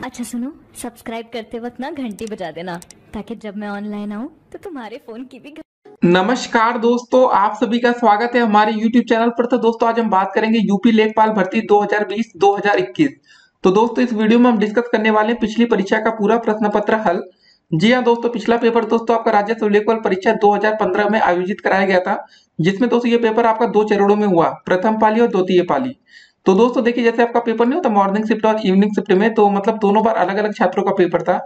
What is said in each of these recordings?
अच्छा सुनो, सब्सक्राइब करते वक्त ना घंटी बजा देना ताकि जब मैं ऑनलाइन आऊँ तो तुम्हारे फोन की भी नमस्कार दोस्तों, आप सभी का स्वागत है हमारे YouTube चैनल पर। तो दोस्तों आज हम बात करेंगे यूपी लेखपाल भर्ती 2020-2021। तो दोस्तों इस वीडियो में हम डिस्कस करने वाले हैं पिछली परीक्षा का पूरा प्रश्न पत्र हल। जी हाँ दोस्तों, पिछला पेपर दोस्तों आपका राज्य लेखपाल परीक्षा 2015 में आयोजित कराया गया था, जिसमें दोस्तों ये पेपर आपका 2 चरणों में हुआ, प्रथम पाली और द्वितीय पाली। तो दोस्तों देखिए, जैसे आपका पेपर नहीं होता मॉर्निंग शिफ्ट और इवनिंग शिफ्ट में, तो मतलब दोनों बार अलग अलग छात्रों का पेपर था।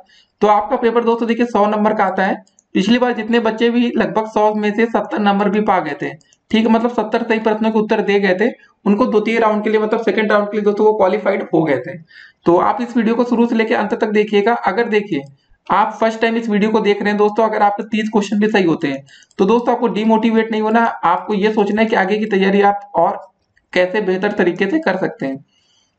तो आपका पेपर दोस्तों देखिए 100 नंबर का आता है। पिछली बार जितने बच्चे भी लगभग 100 में से 70 नंबर भी पा गए थे, ठीक है, मतलब 70 सही प्रश्नों के उत्तर दे गए थे, उनको द्वितीय राउंड के लिए मतलब सेकंड राउंड के लिए दोस्तों वो क्वालिफाइड हो गए थे। तो आप इस वीडियो को शुरू से लेकर अंत तक देखिएगा। अगर देखिए आप फर्स्ट टाइम इस वीडियो को देख रहे हैं दोस्तों, अगर आपके 30 क्वेश्चन भी सही होते हैं तो दोस्तों आपको डिमोटिवेट नहीं होना, आपको ये सोचना है कि आगे की तैयारी आप और कैसे बेहतर तरीके से कर सकते हैं।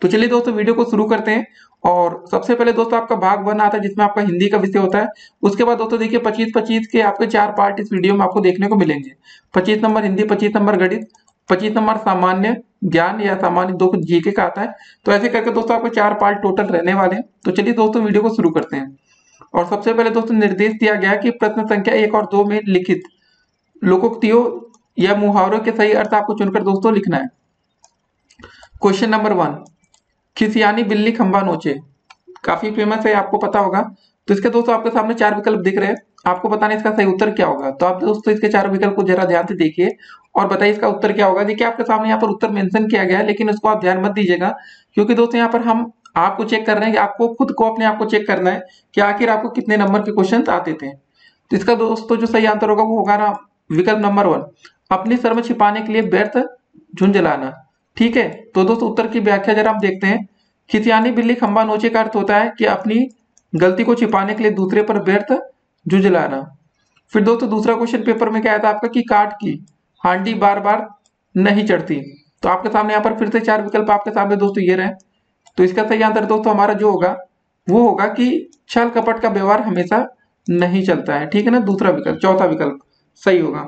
तो चलिए दोस्तों वीडियो को शुरू करते हैं। और सबसे पहले दोस्तों आपका भाग 1 आता है जिसमें आपका हिंदी का विषय होता है। उसके बाद दोस्तों देखिए 25-25 के आपके 4 पार्ट इस वीडियो में आपको देखने को मिलेंगे। 25 नंबर हिंदी, 25 नंबर गणित, 25 नंबर सामान्य ज्ञान या सामान्य 2 जीके का आता है। तो ऐसे करके दोस्तों आपको 4 पार्ट टोटल रहने वाले हैं। तो चलिए दोस्तों वीडियो को शुरू करते हैं। और सबसे पहले दोस्तों निर्देश दिया गया है कि प्रश्न संख्या 1 और 2 में लिखित लोकोक्तियों या मुहावरों के सही अर्थ आपको चुनकर दोस्तों लिखना है। क्वेश्चन नंबर 1, खिसियानी बिल्ली खंबा नोचे, काफी फेमस है, आपको पता होगा। तो इसके दोस्तों आपके सामने 4 विकल्प दिख रहे हैं, आपको बताना इसका सही उत्तर क्या होगा। तो आप दोस्तों इसके 4 विकल्प को जरा ध्यान से देखिए और बताइए इसका उत्तर क्या होगा। देखिए आपके सामने यहाँ पर उत्तर मेंशन किया गया है, लेकिन उसको आप ध्यान मत दीजिएगा, क्योंकि दोस्तों यहाँ पर हम आपको चेक कर रहे हैं कि आपको खुद को अपने आप को चेक करना है कि आखिर आपको कितने नंबर के क्वेश्चन आते थे। तो इसका दोस्तों जो सही आंसर होगा वो होगा ना विकल्प नंबर 1, अपनी शर्म छिपाने के लिए व्यर्थ झुंझलाना। ठीक है, तो दोस्तों उत्तर की व्याख्या जरा आप देखते हैं। खिसियानी बिल्ली खंबा नोचे का अर्थ होता है कि अपनी गलती को छिपाने के लिए दूसरे पर व्यर्थ जुझलाना। फिर दोस्तों दूसरा क्वेश्चन पेपर में क्या आया था आपका कि काठ की हांडी बार बार नहीं चढ़ती। तो आपके सामने यहाँ पर फिर से 4 विकल्प आपके सामने दोस्तों ये रहे। तो इसका सही आंसर दोस्तों हमारा जो होगा वो होगा कि छल कपट का व्यवहार हमेशा नहीं चलता है। ठीक है ना, दूसरा विकल्प, चौथा विकल्प सही होगा।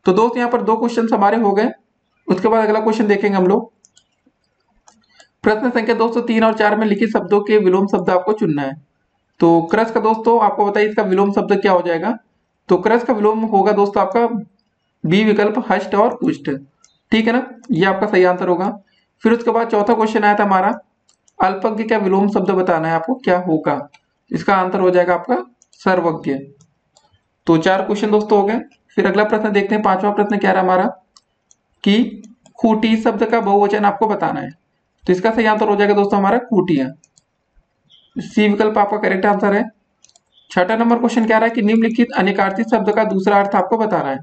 तो दोस्त यहाँ पर 2 क्वेश्चन हमारे हो गए। उसके बाद अगला क्वेश्चन देखेंगे हम लोग। प्रश्न संख्या 203 और 4 में लिखित शब्दों के विलोम शब्द आपको चुनना है। तो क्रस का दोस्तों आपको बताइए इसका विलोम शब्द क्या हो जाएगा। तो क्रस का विलोम होगा दोस्तों आपका बी विकल्प, हष्ट और पुष्ट। ठीक है ना, ये आपका सही आंसर होगा। फिर उसके बाद चौथा क्वेश्चन आया था हमारा, अल्पज्ञ का विलोम शब्द बताना है आपको, क्या होगा। इसका आंसर हो जाएगा आपका सर्वज्ञ। तो 4 क्वेश्चन दोस्तों हो गए। फिर अगला प्रश्न देखते हैं, 5वां प्रश्न क्या रहा हमारा कि खूटी शब्द का बहुवचन आपको बताना है। तो इसका सही आंसर हो जाएगा दोस्तों हमारा खूटियां। सी विकल्प आपका करेक्ट आंसर है। 6वां नंबर क्वेश्चन क्या रहा है कि निम्नलिखित अनेकार्थी शब्द का दूसरा अर्थ आपको बताना है।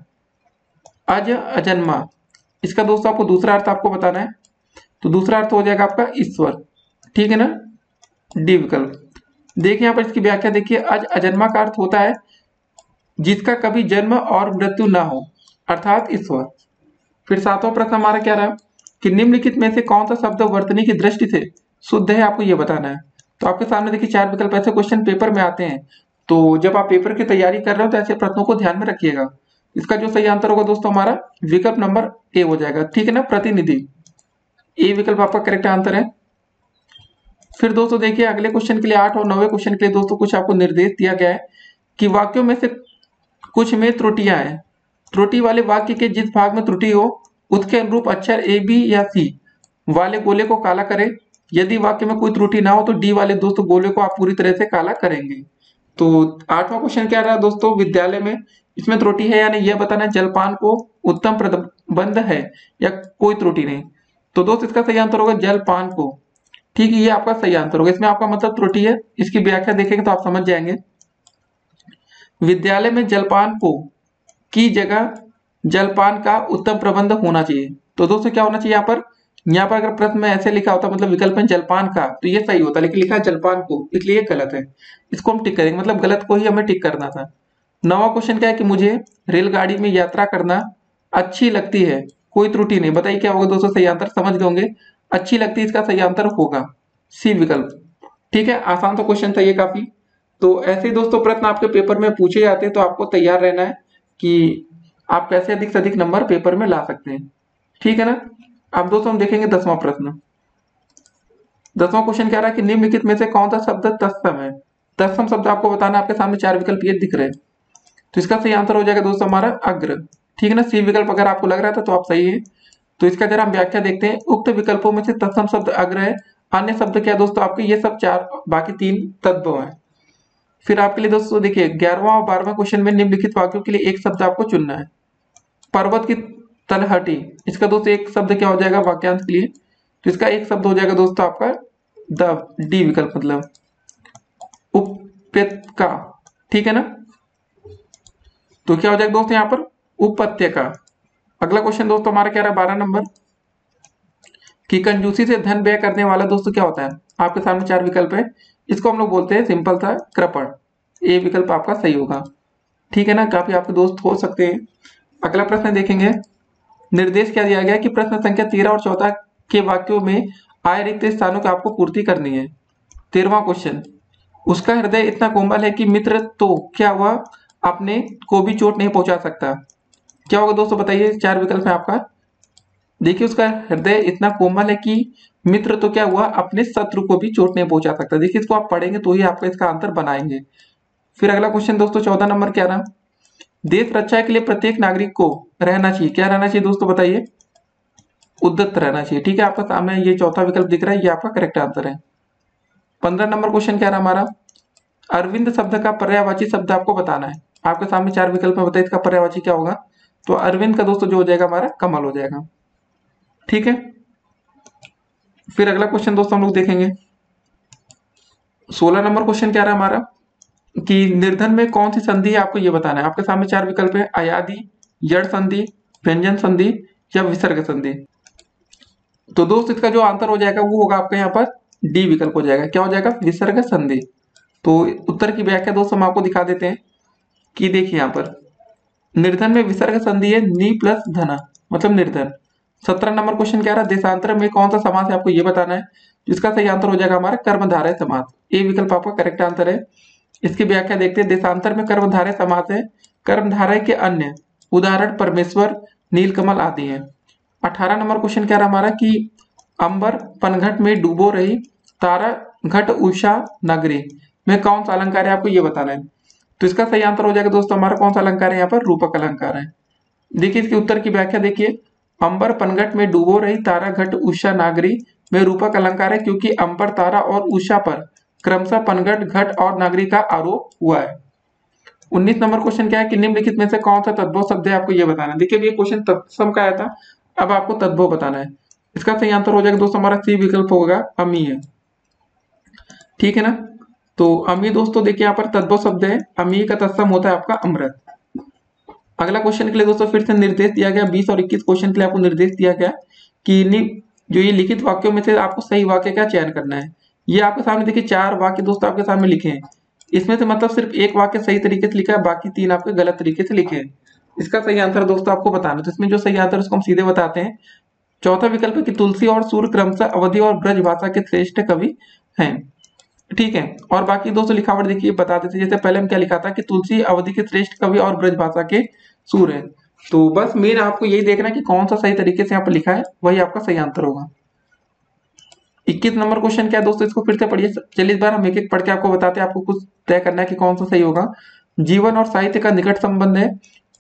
अज अजन्मा, इसका दोस्तों आपको दूसरा अर्थ आपको बताना है। तो दूसरा अर्थ हो जाएगा आपका ईश्वर। ठीक है ना, डी विकल्प। देखिए यहाँ पर इसकी व्याख्या देखिए, अज अजन्मा का अर्थ होता है जिसका कभी जन्म और मृत्यु ना हो, अर्थात ईश्वर। फिर 7वां प्रश्न हमारा क्या रहा कि निम्नलिखित में से कौन सा शब्द वर्तनी की दृष्टि से शुद्ध है, आपको ये बताना है। तो आपके सामने देखिए 4 विकल्प, ऐसे क्वेश्चन पेपर में आते हैं। तो जब आप पेपर की तैयारी कर रहे हो तो ऐसे प्रश्नों को ध्यान में रखिएगा। इसका जो सही आंसर होगा दोस्तों हमारा विकल्प नंबर ए हो जाएगा। ठीक है ना, प्रतिनिधि, ए विकल्प आपका करेक्ट आंसर है। फिर दोस्तों देखिए अगले क्वेश्चन के लिए 8 और 9वें क्वेश्चन के लिए दोस्तों कुछ आपको निर्देश दिया गया है कि वाक्यों में से कुछ में त्रुटियां हैं। त्रुटि वाले वाक्य के जिस भाग में त्रुटि हो उसके अनुरूप अक्षर ए, बी या सी वाले गोले को काला करें। यदि वाक्य में कोई त्रुटि ना हो तो डी वाले दोस्तों गोले को आप पूरी तरह से काला करेंगे। तो 8वां क्वेश्चन क्या रहा दोस्तों, विद्यालय में इसमें त्रुटि है या नहीं यह बताना है। जलपान को उत्तम प्रबंध है या कोई त्रुटि नहीं। तो दोस्त इसका सही आंसर होगा जलपान को। ठीक है, ये आपका सही आंसर होगा। इसमें आपका मतलब त्रुटि है, इसकी व्याख्या देखेंगे तो आप समझ जाएंगे। विद्यालय में जलपान को की जगह जलपान का उत्तम प्रबंध होना चाहिए। तो दोस्तों क्या होना चाहिए यहाँ पर अगर प्रश्न में ऐसे लिखा होता मतलब विकल्प में जलपान का तो ये सही होता, लेकिन लिखा है जलपान को, इसलिए ये गलत है। इसको हम टिक करेंगे, मतलब गलत को ही हमें टिक करना था। 9वां क्वेश्चन क्या है कि मुझे रेलगाड़ी में यात्रा करना अच्छी लगती है, कोई त्रुटि नहीं। बताइए क्या होगा दोस्तों सही आंसर, समझ गए होंगे। अच्छी लगती है इसका सही आंसर होगा सी विकल्प। ठीक है, आसान तो क्वेश्चन था ये काफी। तो ऐसे ही दोस्तों प्रश्न आपके पेपर में पूछे जाते हैं, तो आपको तैयार रहना है कि आप कैसे अधिक से अधिक नंबर पेपर में ला सकते हैं। ठीक है ना, अब दोस्तों हम देखेंगे 10वां प्रश्न। 10वां क्वेश्चन कह रहा है कि निम्नलिखित में से कौन सा शब्द तत्सम है। तत्सम शब्द आपको बताना, आपके सामने 4 विकल्प ये दिख रहे हैं। तो इसका सही आंसर हो जाएगा दोस्तों हमारा अग्र। ठीक है ना, सी विकल्प अगर आपको लग रहा था तो आप सही है। तो इसका जरा हम व्याख्या देखते हैं। उक्त विकल्पों में से तत्सम शब्द अग्र है, अन्य शब्द क्या दोस्तों आपके, ये सब 4 बाकी 3 तद्भव है। फिर आपके लिए दोस्तों देखिए 11वां और 12वां क्वेश्चन में निम्नलिखित वाक्यों के लिए एक शब्द आपको चुनना है। पर्वत की तलहटी, इसका दोस्तों एक शब्द क्या हो जाएगा वाक्यांश के लिए, तो इसका एक शब्द हो जाएगा दोस्तों आपका द, डी विकल्प मतलब उपत्यका। ठीक है ना, तो क्या हो जाएगा दोस्तों यहाँ पर उपत्यका। अगला क्वेश्चन दोस्तों हमारा क्या रहा 12 नंबर, कि कंजूसी से धन व्यय करने वाला दोस्तों क्या होता है। आपके सामने 4 विकल्प है, इसको हम लोग बोलते हैं सिंपल सा कृपण। ए विकल्प आपका सही होगा। ठीक है ना, काफी आपके दोस्त हो सकते हैं। अगला प्रश्न देखेंगे, निर्देश क्या दिया गया कि प्रश्न संख्या 13 और 14 के वाक्यों में आए रिक्त स्थानों की आपको पूर्ति करनी है। 13वां क्वेश्चन, उसका हृदय इतना कोमल है कि मित्र तो क्या हुआ अपने को भी चोट नहीं पहुंचा सकता। क्या होगा दोस्तों बताइए, 4 विकल्प है आपका। देखिए उसका हृदय इतना कोमल है कि मित्र तो क्या हुआ अपने शत्रु को भी चोट नहीं पहुंचा सकता। देखिए इसको आप पढ़ेंगे तो ही आपका इसका आंसर बनाएंगे। फिर अगला क्वेश्चन दोस्तों 14 नंबर क्या रहा, देश रक्षा के लिए प्रत्येक नागरिक को रहना चाहिए, क्या रहना चाहिए दोस्तों बताइए, उद्यत रहना चाहिए। ठीक है, आपका सामने ये चौथा विकल्प दिख रहा है, ये आपका करेक्ट आंसर है। 15 नंबर क्वेश्चन क्या रहा हमारा, अरविंद शब्द का पर्यायवाची शब्द आपको बताना है। आपके सामने 4 विकल्प में बताइए इसका पर्यायवाची क्या होगा। तो अरविंद का दोस्तों जो हो जाएगा हमारा कमल हो जाएगा। ठीक है, फिर अगला क्वेश्चन दोस्तों हम लोग देखेंगे 16 नंबर क्वेश्चन क्या रहा हमारा, कि निर्धन में कौन सी संधि है आपको ये बताना है। आपके सामने 4 विकल्प है, अयादि, जड़ संधि, व्यंजन संधि या विसर्ग संधि। तो दोस्त इसका जो आंसर हो जाएगा वो होगा आपका यहाँ पर डी विकल्प हो जाएगा। क्या हो जाएगा, विसर्ग संधि। तो उत्तर की व्याख्या दोस्तों हम आपको दिखा देते हैं कि देखिए यहाँ पर निर्धन में विसर्ग संधि है नी प्लस धना मतलब निर्धन। 17 नंबर क्वेश्चन क्या रहा, देशांतर में कौन सा समास है आपको ये बताना है। इसका सही आंसर हो जाएगा हमारा कर्मधारय समास। ए विकल्प आपका करेक्ट आंसर है। इसकी व्याख्या देखते हैं, देशांतर में कर्मधारय समास है, कर्मधारय के अन्य उदाहरण परमेश्वर, नीलकमल आदि हैं। 18 नंबर क्वेश्चन क्या रहा हमारा, कि अंबर पनघट में डूबो रही तारा घट उषा नगरी में कौन सा अलंकार है आपको ये बताना है। तो इसका सही आंसर हो जाएगा दोस्तों हमारा कौन सा अलंकार है, यहाँ पर रूपक अलंकार है। देखिए इसके उत्तर की व्याख्या देखिए, अंबर पनघट में डूबो रही तारा घट उषा नागरी में रूपक अलंकार है, क्योंकि अंबर तारा और उषा पर क्रमशः पनघट घट और नागरी का आरोप हुआ है। 19 नंबर क्वेश्चन क्या है, कि निम्नलिखित में से कौन सा तद्भव शब्द है आपको ये बताना है। देखिए ये क्वेश्चन तत्सम का आया था, अब आपको तद्भव बताना है। इसका सही आंसर हो जाएगा दोस्तों हमारा सी विकल्प होगा अमीय। ठीक है ना, तो अमीय दोस्तों देखिए यहाँ पर तद्भव शब्द है, अमीय का तत्सम होता है आपका अमृत। अगला क्वेश्चन के लिए दोस्तों फिर से निर्देश दिया गया, 20 और 21 क्वेश्चन के लिए आपको निर्देश दिया गया कि जो ये लिखित वाक्यों में से आपको सही वाक्य का चयन करना है। ये आपके सामने देखिए 4 वाक्य दोस्तों आपके सामने लिखे हैं, इसमें से मतलब सिर्फ एक वाक्य सही तरीके से लिखा है, बाकी 3 आपके गलत तरीके से लिखे हैं। इसका सही आंसर दोस्तों आपको बताना है। तो इसमें जो सही आंसर उसको हम सीधे बताते हैं। चौथा विकल्प है कि तुलसी और सूर्य क्रमशः अवधि और ब्रज भाषा के श्रेष्ठ कवि हैं। ठीक है, और बाकी दोस्तों लिखावट देखिए बता देते हैं। जैसे पहले हम क्या लिखा था कि तुलसी अवधि के श्रेष्ठ कवि और ब्रज भाषा के सूर्य है। तो बस मेन आपको यही देखना है कि कौन सा सही तरीके से यहाँ पर लिखा है, वही आपका सही आंसर होगा। 21 नंबर क्वेश्चन क्या है दोस्तों, इसको फिर से पढ़िए। चलिए इस बार हम एक एक पढ़ के आपको बताते हैं, आपको कुछ तय करना है कि कौन सा सही होगा। जीवन और साहित्य का निकट संबंध है,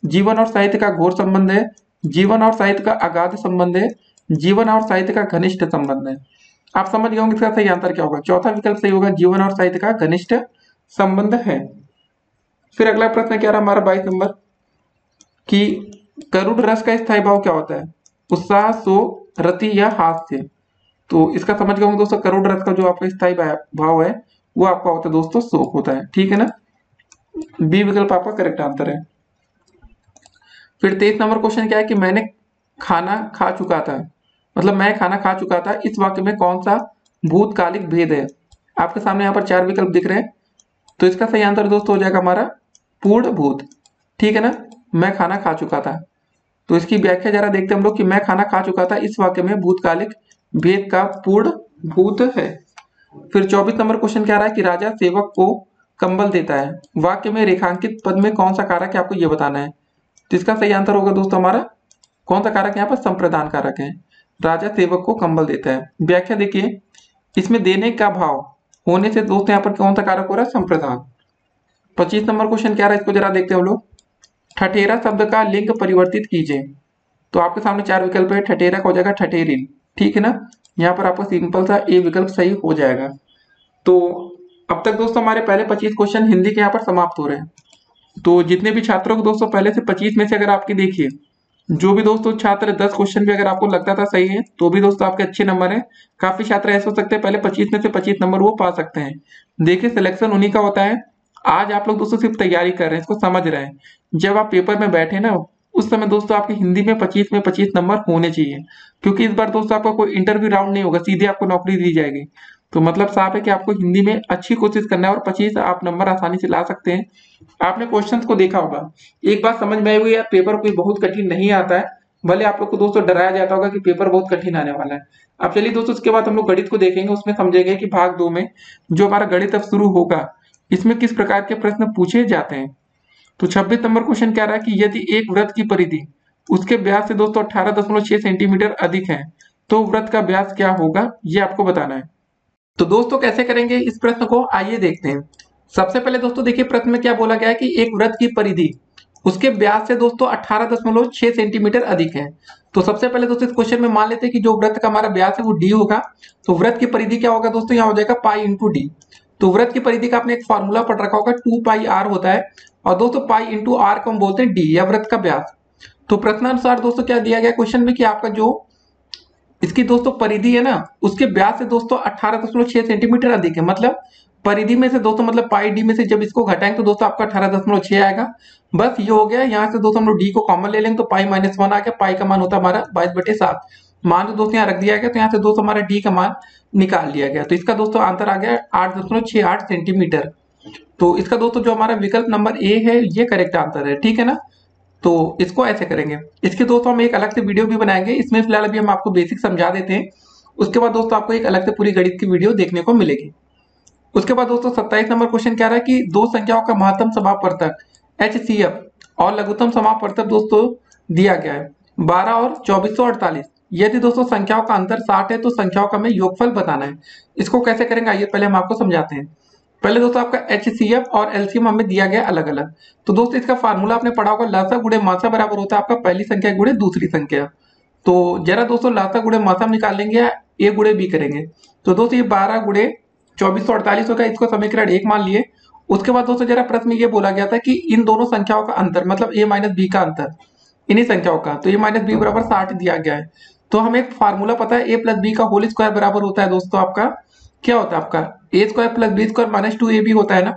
जीवन और साहित्य का घोर संबंध है, जीवन और साहित्य का अगाध संबंध है, जीवन और साहित्य का घनिष्ठ संबंध है। आप समझ गए होंगे इसका सही आंसर क्या होगा। चौथा विकल्प सही होगा, जीवन और साहित्य का घनिष्ठ संबंध है। फिर अगला प्रश्न क्या रहा हमारा 22 नंबर, कि करुण रस का स्थायी भाव क्या होता है, उत्साह, शोक, रति या हास्य। तो इसका समझ गए होंगे दोस्तों, करुण रस का जो आपका स्थायी भाव है वो आपका होता है दोस्तों शोक होता है। ठीक है ना, बी विकल्प आपका करेक्ट आंसर है। फिर 23 नंबर क्वेश्चन क्या है, कि मैंने खाना खा चुका था मतलब मैं खाना खा चुका था, इस वाक्य में कौन सा भूतकालिक भेद है। आपके सामने यहाँ पर 4 विकल्प दिख रहे हैं, तो इसका सही आंसर दोस्तों हो जाएगा हमारा पूर्ण भूत। ठीक है ना, मैं खाना खा चुका था। तो इसकी व्याख्या जरा देखते हैं हम लोग, कि मैं खाना खा चुका था इस वाक्य में भूतकालिक भेद का पूर्ण भूत है। फिर 24 नंबर क्वेश्चन क्या रहा है, कि राजा सेवक को कंबल देता है, वाक्य में रेखांकित पद में कौन सा कारक है आपको ये बताना है। तो इसका सही आंसर होगा दोस्तों हमारा कौन सा कारक यहाँ पर संप्रदान कारक है, राजा सेवक को कंबल देता है। व्याख्या देखिए, इसमें देने का भाव होने से दोस्तों यहाँ पर कौन सा कारक हो रहा है? संप्रदान। 25 नंबर क्वेश्चन क्या रहा है, इसको जरा देखते हैं हम लोग। ठठेरा शब्द का लिंग परिवर्तित कीजिए। तो आपके सामने चार विकल्प है, ठठेरा का हो जाएगा ठठेरिन, ठीक है ना। यहाँ पर आपका सिंपल सा ए विकल्प सही हो जाएगा। तो अब तक दोस्तों हमारे पहले 25 क्वेश्चन हिंदी के यहाँ पर समाप्त हो रहे हैं। तो जितने भी छात्रों को दोस्तों पहले से 25 में से अगर आपकी देखिए, जो भी दोस्तों छात्र 10 क्वेश्चन भी अगर आपको लगता था सही है तो भी दोस्तों आपके अच्छे नंबर हैं। काफी छात्र ऐसे हो सकते हैं पहले 25 में से 25 नंबर वो पा सकते हैं। देखिए सिलेक्शन उन्हीं का होता है। आज आप लोग दोस्तों सिर्फ तैयारी कर रहे हैं, इसको समझ रहे हैं। जब आप पेपर में बैठे ना उस समय दोस्तों आपकी हिंदी में 25 नंबर होने चाहिए, क्योंकि इस बार दोस्तों आपका कोई इंटरव्यू राउंड नहीं होगा, सीधे आपको नौकरी दी जाएगी। तो मतलब साफ है कि आपको हिंदी में अच्छी कोशिश करना है और 25 आप नंबर आसानी से ला सकते हैं। आपने क्वेश्चंस को देखा होगा, एक बात समझ में आई हुई यार, पेपर कोई बहुत कठिन नहीं आता है। भले आप लोग को दोस्तों डराया जाता होगा कि पेपर बहुत कठिन आने वाला है। अब चलिए दोस्तों उसके बाद हम लोग गणित को देखेंगे, उसमें समझेंगे कि भाग 2 में जो हमारा गणित अब शुरू होगा इसमें किस प्रकार के प्रश्न पूछे जाते हैं। तो 26 नंबर क्वेश्चन क्या रहा है कि यदि एक वृत्त की परिधि उसके व्यास से दोस्तों 18.6 सेंटीमीटर अधिक है तो वृत्त का व्यास क्या होगा, ये आपको बताना है। तो दोस्तों कैसे करेंगे इस प्रश्न को, आइए देखते हैं। सबसे पहले दोस्तों देखिए प्रश्न में क्या बोला गया है कि एक वृत्त की परिधि उसके व्यास से दोस्तों 18.6 सेंटीमीटर अधिक है। तो सबसे पहले दोस्तों इस क्वेश्चन में मान लेते हैं कि जो वृत्त का हमारा व्यास है वो डी होगा। तो वृत्त की परिधि क्या होगा दोस्तों, यहाँ हो जाएगा पाई इंटू डी। तो वृत्त की परिधि का आपने एक फॉर्मूला पढ़ रखा होगा, 2 पाई आर होता है। और दोस्तों पाई इंटू आर को हम बोलते हैं डी या वृत्त का व्यास। तो प्रश्नानुसार दोस्तों क्या दिया गया क्वेश्चन में कि आपका जो इसकी दोस्तों परिधि है ना उसके व्यास से दोस्तों 18.6 सेंटीमीटर अधिक है। मतलब परिधि में से दोस्तों मतलब पाई डी में से जब इसको घटाएंगे तो दोस्तों आपका 18.6 आएगा। बस ये हो गया। यहाँ से दोस्तों हम लोग डी को कॉमन ले लेंगे तो पाई -1 आ गया। पाई का मान होता है हमारा 22/7। मान तो दोस्तों यहाँ रख दिया गया, तो यहाँ से दोस्तों हमारा डी का मान निकाल लिया गया। तो इसका दोस्तों आंसर आ गया 8.68 सेंटीमीटर। तो इसका दोस्तों जो हमारा विकल्प नंबर ए है ये करेक्ट आंसर है, ठीक है ना। तो इसको ऐसे करेंगे। इसके दोस्तों हम एक अलग से वीडियो भी बनाएंगे, इसमें फिलहाल अभी हम आपको बेसिक समझा देते हैं। उसके बाद दोस्तों आपको एक अलग से पूरी गणित की वीडियो देखने को मिलेगी। उसके बाद दोस्तों 27 नंबर क्वेश्चन क्या रहा है कि दो संख्याओं का महत्तम समापवर्तक HCF और लघुत्तम समापवर्तक दोस्तों दिया गया है 12 और 2448। यदि दोस्तों संख्याओं का अंतर 60 है तो संख्याओं का हमें योगफल बताना है। इसको कैसे करेंगे आइए पहले हम आपको समझाते हैं। पहले दोस्तों आपका HCF और LCM हमें दिया गया अलग अलग। तो दोस्तों इसका फार्मूला आपने पढ़ा होगा, लसा गुणे मासा बराबर होता है आपका पहली संख्या गुणे दूसरी संख्या। तो जरा दोस्तों लासा गुणे मासा निकाल लेंगे या ए गुणे बी करेंगे। तो दोस्तों ये 12 गुणे 2448 होगा, इसको समीकरण 1 मान लिए। उसके बाद दोस्तों जरा प्रश्न में ये बोला गया था कि इन दोनों संख्याओं का अंतर मतलब a माइनस बी का अंतर इन्हीं संख्याओं का, तो a माइनस बी बराबर 60 दिया गया है। तो हमें एक फार्मूला पता है a प्लस बी का होल स्क्वायर बराबर होता है दोस्तों आपका क्या होता है आपका A square plus B square minus 2ab होता है ना।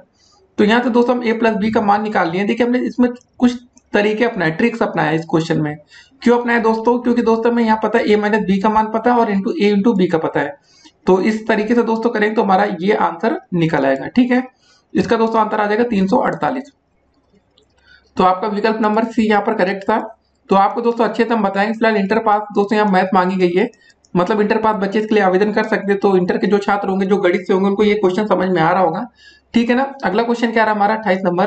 तो यहाँ से दोस्तों हम a प्लस बी का मान निकाल लिए। देखिए हमने इसमें कुछ तरीके अपनाए, ट्रिक्स अपनाया इस क्वेश्चन में। क्यों अपनाया दोस्तों, क्योंकि दोस्तों हमें यहाँ पता है a माइनस बी का मान पता है और इंटू a इंटू बी का पता है। तो इस तरीके से दोस्तों करेंगे तो हमारा ये आंसर निकल आएगा, ठीक है। इसका दोस्तों आंसर आ जाएगा 348। तो आपका विकल्प नंबर सी यहाँ पर करेक्ट था। तो आपको दोस्तों अच्छे से हम बताएंगे। फिलहाल इंटर पास दोस्तों यहाँ मैथ मांगी गई है, मतलब इंटर पास बच्चे इसके लिए आवेदन कर सकते हैं। तो इंटर के जो छात्र होंगे जो गणित से होंगे उनको ये क्वेश्चन समझ में आ रहा होगा, ठीक है ना। अगला क्वेश्चन क्या रहा हमारा 28 नंबर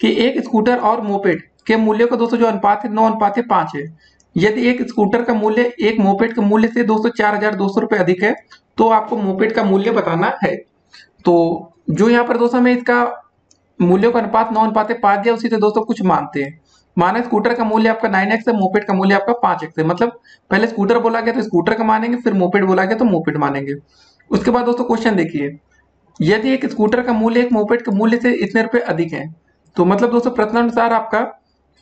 कि एक स्कूटर और मोपेड के मूल्य का दोस्तों जो अनुपात है 9:5 है। यदि एक स्कूटर का मूल्य एक मोपेड के मूल्य से दोस्तों 4200 रुपए अधिक है तो आपको मोपेड का मूल्य बताना है। तो जो यहाँ पर दोस्तों हमें इसका मूल्यों का अनुपात 9:5 दिया, उसी से दोस्तों कुछ मानते हैं। माना स्कूटर का मूल्य आपका 9x है, मोपेड का मूल्य आपका 5x है। मतलब पहले स्कूटर बोला गया तो स्कूटर का मानेंगे, फिर मोपेड बोला गया तो मोपेड मानेंगे। उसके बाद दोस्तों क्वेश्चन देखिए, यदि एक स्कूटर का मूल्य एक मोपेड के मूल्य से इतने रुपए अधिक है तो मतलब दोस्तों प्रश्नानुसार आपका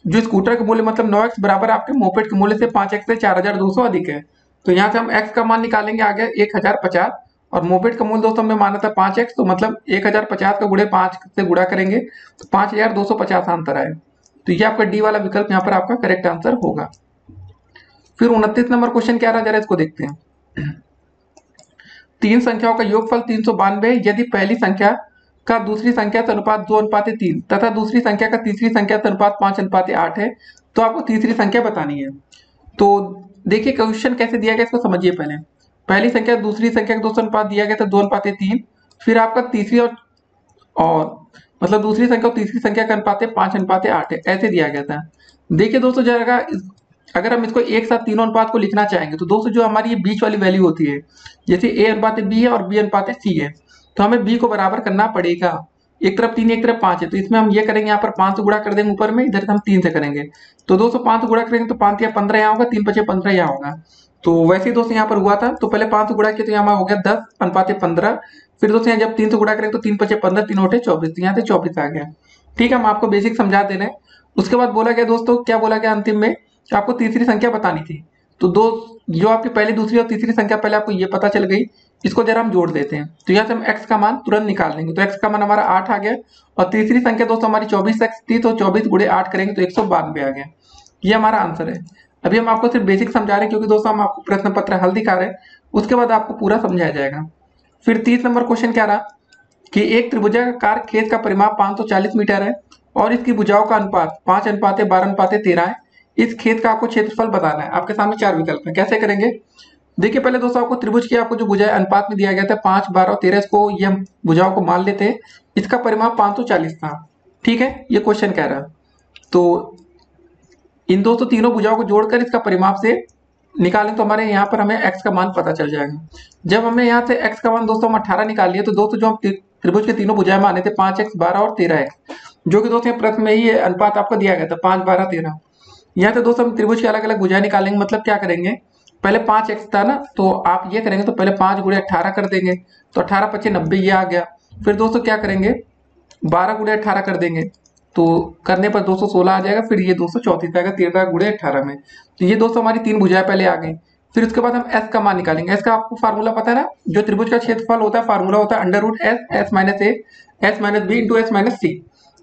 जो स्कूटर का मूल्य मतलब 9x बराबर आपके मोपेड के मूल्य से 5x से 4200 अधिक है। तो यहाँ से हम x का मान निकालेंगे, आ गया 1050 और मोपेड का मूल्य दोस्तों हमने माना था 5x, तो मतलब 1050 का गुणे 5 से गुणा करेंगे तो 5250 आंसर आए। तो ये आपका डी वाला विकल्प यहाँ पर आपका करेक्ट आंसर होगा। फिर 29 नंबर क्वेश्चन क्या रहा जरा इसको देखते हैं। तीन संख्याओं का योगफल 392 यदि पहली संख्या का दूसरी संख्या से अनुपात 2:3 तथा दूसरी संख्या का तीसरी संख्या से अनुपात 5:8 है तो आपको तीसरी संख्या बतानी है। तो देखिए क्वेश्चन कैसे दिया गया इसको समझिए। पहली संख्या दूसरी संख्या का 200 अनुपात दिया गया था 2:3। फिर आपका तीसरी और मतलब दूसरी संख्या और तीसरी संख्या का अनुपात है 5:8 है, ऐसे दिया गया था। देखिए दोस्तों जरा अगर हम इसको एक साथ तीनों अनुपात को लिखना चाहेंगे तो दोस्तों जो हमारी ये बीच वाली वैल्यू होती है, जैसे a अनुपात b है और b अनुपात c है, तो हमें b को बराबर करना पड़ेगा। एक तरफ 3 एक तरफ 5 है, तो इसमें हम ये करेंगे, यहाँ पर 5 से गुणा कर देंगे ऊपर में, इधर हम 3 से करेंगे। तो दोस्तों 5 से गुणा करेंगे तो 5 या 15 यहाँ होगा, 3 5 15 यहाँ होगा। तो वैसे ही दोस्तों यहाँ पर हुआ था, तो पहले 5 से गुणा किया तो यहाँ हो गया 10 अनुपात 15। फिर दोस्तों यहाँ जब 3 से गुणा करेंगे तो 3 5 15, 3 8 24, तो यहाँ से 24 आ गया। ठीक है, हम आपको बेसिक समझा दे रहे हैं। उसके बाद बोला गया दोस्तों, क्या बोला गया अंतिम में, कि आपको तीसरी संख्या बतानी थी। तो दो जो आपकी पहली दूसरी और तीसरी संख्या पहले आपको ये पता चल गई, इसको जरा हम जोड़ देते हैं। तो यहाँ से हम x का मान तुरंत निकाल लेंगे। तो x का मान हमारा 8 आ गया, और तीसरी संख्या दोस्तों हमारी 24x थी, तो 24 गुणे 8 करेंगे तो 192 आ गया। ये हमारा आंसर है। अभी हम आपको सिर्फ बेसिक समझा रहे हैं, क्योंकि दोस्तों हम आपको प्रश्न पत्र हल दिखा रहे हैं, उसके बाद आपको पूरा समझाया जाएगा। फिर 30 नंबर क्वेश्चन क्या रहा कि एक त्रिभुजाकार खेत का परिमाप 540 मीटर है और इसकी भुजाओं का अनुपात 5 अनुपात 12 अनुपात 13 है। इस खेत का आपको क्षेत्रफल बताना है। आपके सामने 4 विकल्प हैं, कैसे करेंगे? देखिए पहले दोस्तों आपको त्रिभुज की आपको जो भुजाएं अनुपात में दिया गया था 5 12 और 13, इसको ये हम भुजाओं को मान लेते हैं। इसका परिमाप 540 था। ठीक है, ये क्वेश्चन कह रहा है। तो इन दोस्तों तीनों भुजाओं को जोड़कर इसका परिमाप से निकालें तो हमारे यहाँ पर हमें x का मान पता चल जाएगा। जब हमने यहाँ से x का मान दोस्तों हम 18 निकाल लिए, तो दोस्तों जो हम त्रिभुज के तीनों भुजाएं माने थे 5x 12 और 13x, जो कि दोस्तों प्रश्न में ही अनुपात आपको दिया गया था 5 12 13। यहाँ से दोस्तों हम त्रिभुज के अलग अलग भुजाएं निकालेंगे। मतलब क्या करेंगे, पहले 5x था ना, तो आप ये करेंगे तो पहले 5 गुणे 18 कर देंगे, तो 18 25 90 ये आ गया। फिर दोस्तों क्या करेंगे, 12 गुणे 18 कर देंगे, तो करने पर 216 आ जाएगा। फिर ये 234 आएगा 13 गुणे 18 में। तो ये दोस्तों हमारी 3 भुजाएं पहले आ गई। फिर उसके बाद हम s का मान निकालेंगे। s का आपको फार्मूला पता है ना, जो त्रिभुज का क्षेत्रफल होता है फार्मूला होता है under root S S minus A S minus B into S minus C.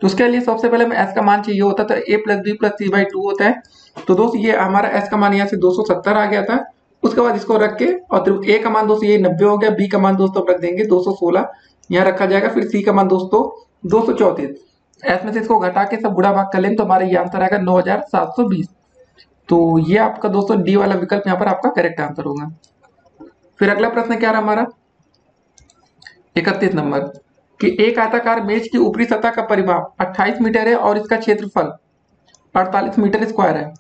तो उसके लिए सबसे पहले हमें s का मान चाहिए होता है, तो a plus B plus C by 2 होता है। तो दोस्तों ये हमारा s का मान यहाँ से 270 आ गया था। उसके बाद इसको रख के, और a का मान दोस्तों ये 90 हो गया, b का मान दोस्तों रख देंगे 216 यहाँ रखा जाएगा। फिर c का मान दोस्तों 234, एस में से इसको घटा के सब गुणा भाग कर लेंगे तो हमारा ये आंसर आएगा 9720। तो ये आपका दोस्तों डी वाला विकल्प यहाँ पर आपका करेक्ट आंसर होगा। फिर अगला प्रश्न क्या रहा हमारा 31 नंबर, कि एक आयताकार मेज की ऊपरी सतह का परिमाप 28 मीटर है और इसका क्षेत्रफल 48 मीटर स्क्वायर है।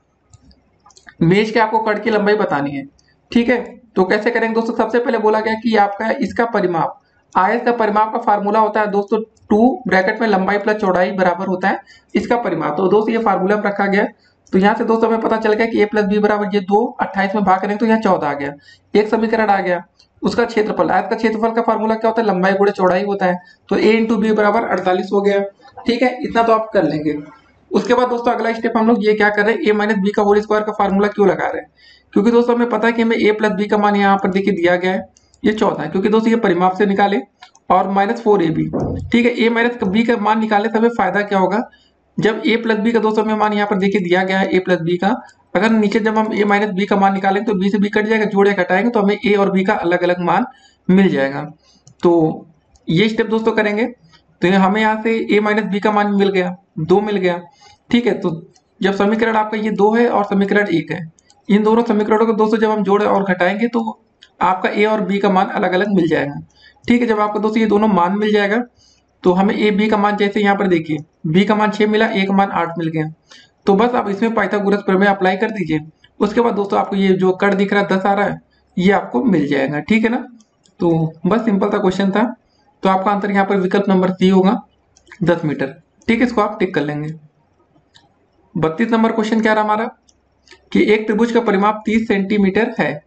मेज के आपको कड़ की लंबाई बतानी है। ठीक है, तो कैसे करेंगे दोस्तों, सबसे पहले बोला गया कि आपका इसका परिमाप, आयत का परिमाप का फार्मूला होता है दोस्तों 2 ब्रैकेट में लंबाई प्लस चौड़ाई बराबर होता है इसका परिमाप। तो दोस्तों ये फार्मूला में रखा गया। तो यहाँ से दोस्तों हमें पता चल गया कि a प्लस बी बराबर ये 2 28 में भाग करेंगे तो यहाँ 14 आ गया। एक समीकरण आ गया। उसका क्षेत्रफल, आयत का क्षेत्रफल का फार्मूला क्या होता है, लंबाई गुणे चौड़ाई होता है। तो a इंटू बी बराबर 48 हो गया। ठीक है, इतना तो आप कर लेंगे। उसके बाद दोस्तों अगला स्टेप हम लोग ये क्या कर रहे हैं, a माइनस बी का होल स्क्वायर का फार्मूला क्यों लगा रहे हैं, क्योंकि दोस्तों हमें पता है कि हमें a प्लस बी का मान यहाँ पर देखिए दिया गया है, ये 14 है, क्योंकि दोस्तों ये परिमाप से निकाले, और माइनस 4ab। ठीक है, a माइनस बी का मान निकालने से हमें फायदा क्या होगा, जब a प्लस बी का दोस्तों हमें मान यहाँ पर देखिए दिया गया है a प्लस बी का, अगर नीचे जब हम a माइनस बी का मान निकालेंगे तो b से b कट जाएगा, जोड़े घटाएंगे तो हमें a और b का अलग अलग मान मिल जाएगा। तो ये स्टेप दोस्तों करेंगे तो हमें यहाँ से a माइनस बी का मान मिल गया, 2 मिल गया। ठीक है, तो जब समीकरण आपका ये 2 है और समीकरण 1 है, इन दोनों समीकरणों को दोस्तों जब हम जोड़े और घटाएंगे तो आपका a और b का मान अलग अलग मिल जाएगा। ठीक है, जब आपको दोस्तों ये दोनों मान मिल जाएगा तो हमें a b का मान, जैसे यहाँ पर देखिए b का मान 6 मिला, a का मान 8 मिल गया। तो बस आप इसमें पाइथागोरस प्रमेय अप्लाई कर दीजिए। उसके बाद दोस्तों आपको ये जो कड़ दिख रहा है 10 आ रहा है, ये आपको मिल जाएगा। ठीक है ना, तो बस सिंपल सा क्वेश्चन था। तो आपका आंसर यहाँ पर विकल्प नंबर सी होगा 10 मीटर। ठीक है, इसको आप टिक कर लेंगे। 32 नंबर क्वेश्चन क्या रहा हमारा, कि एक त्रिभुज का परिमाप 30 सेंटीमीटर है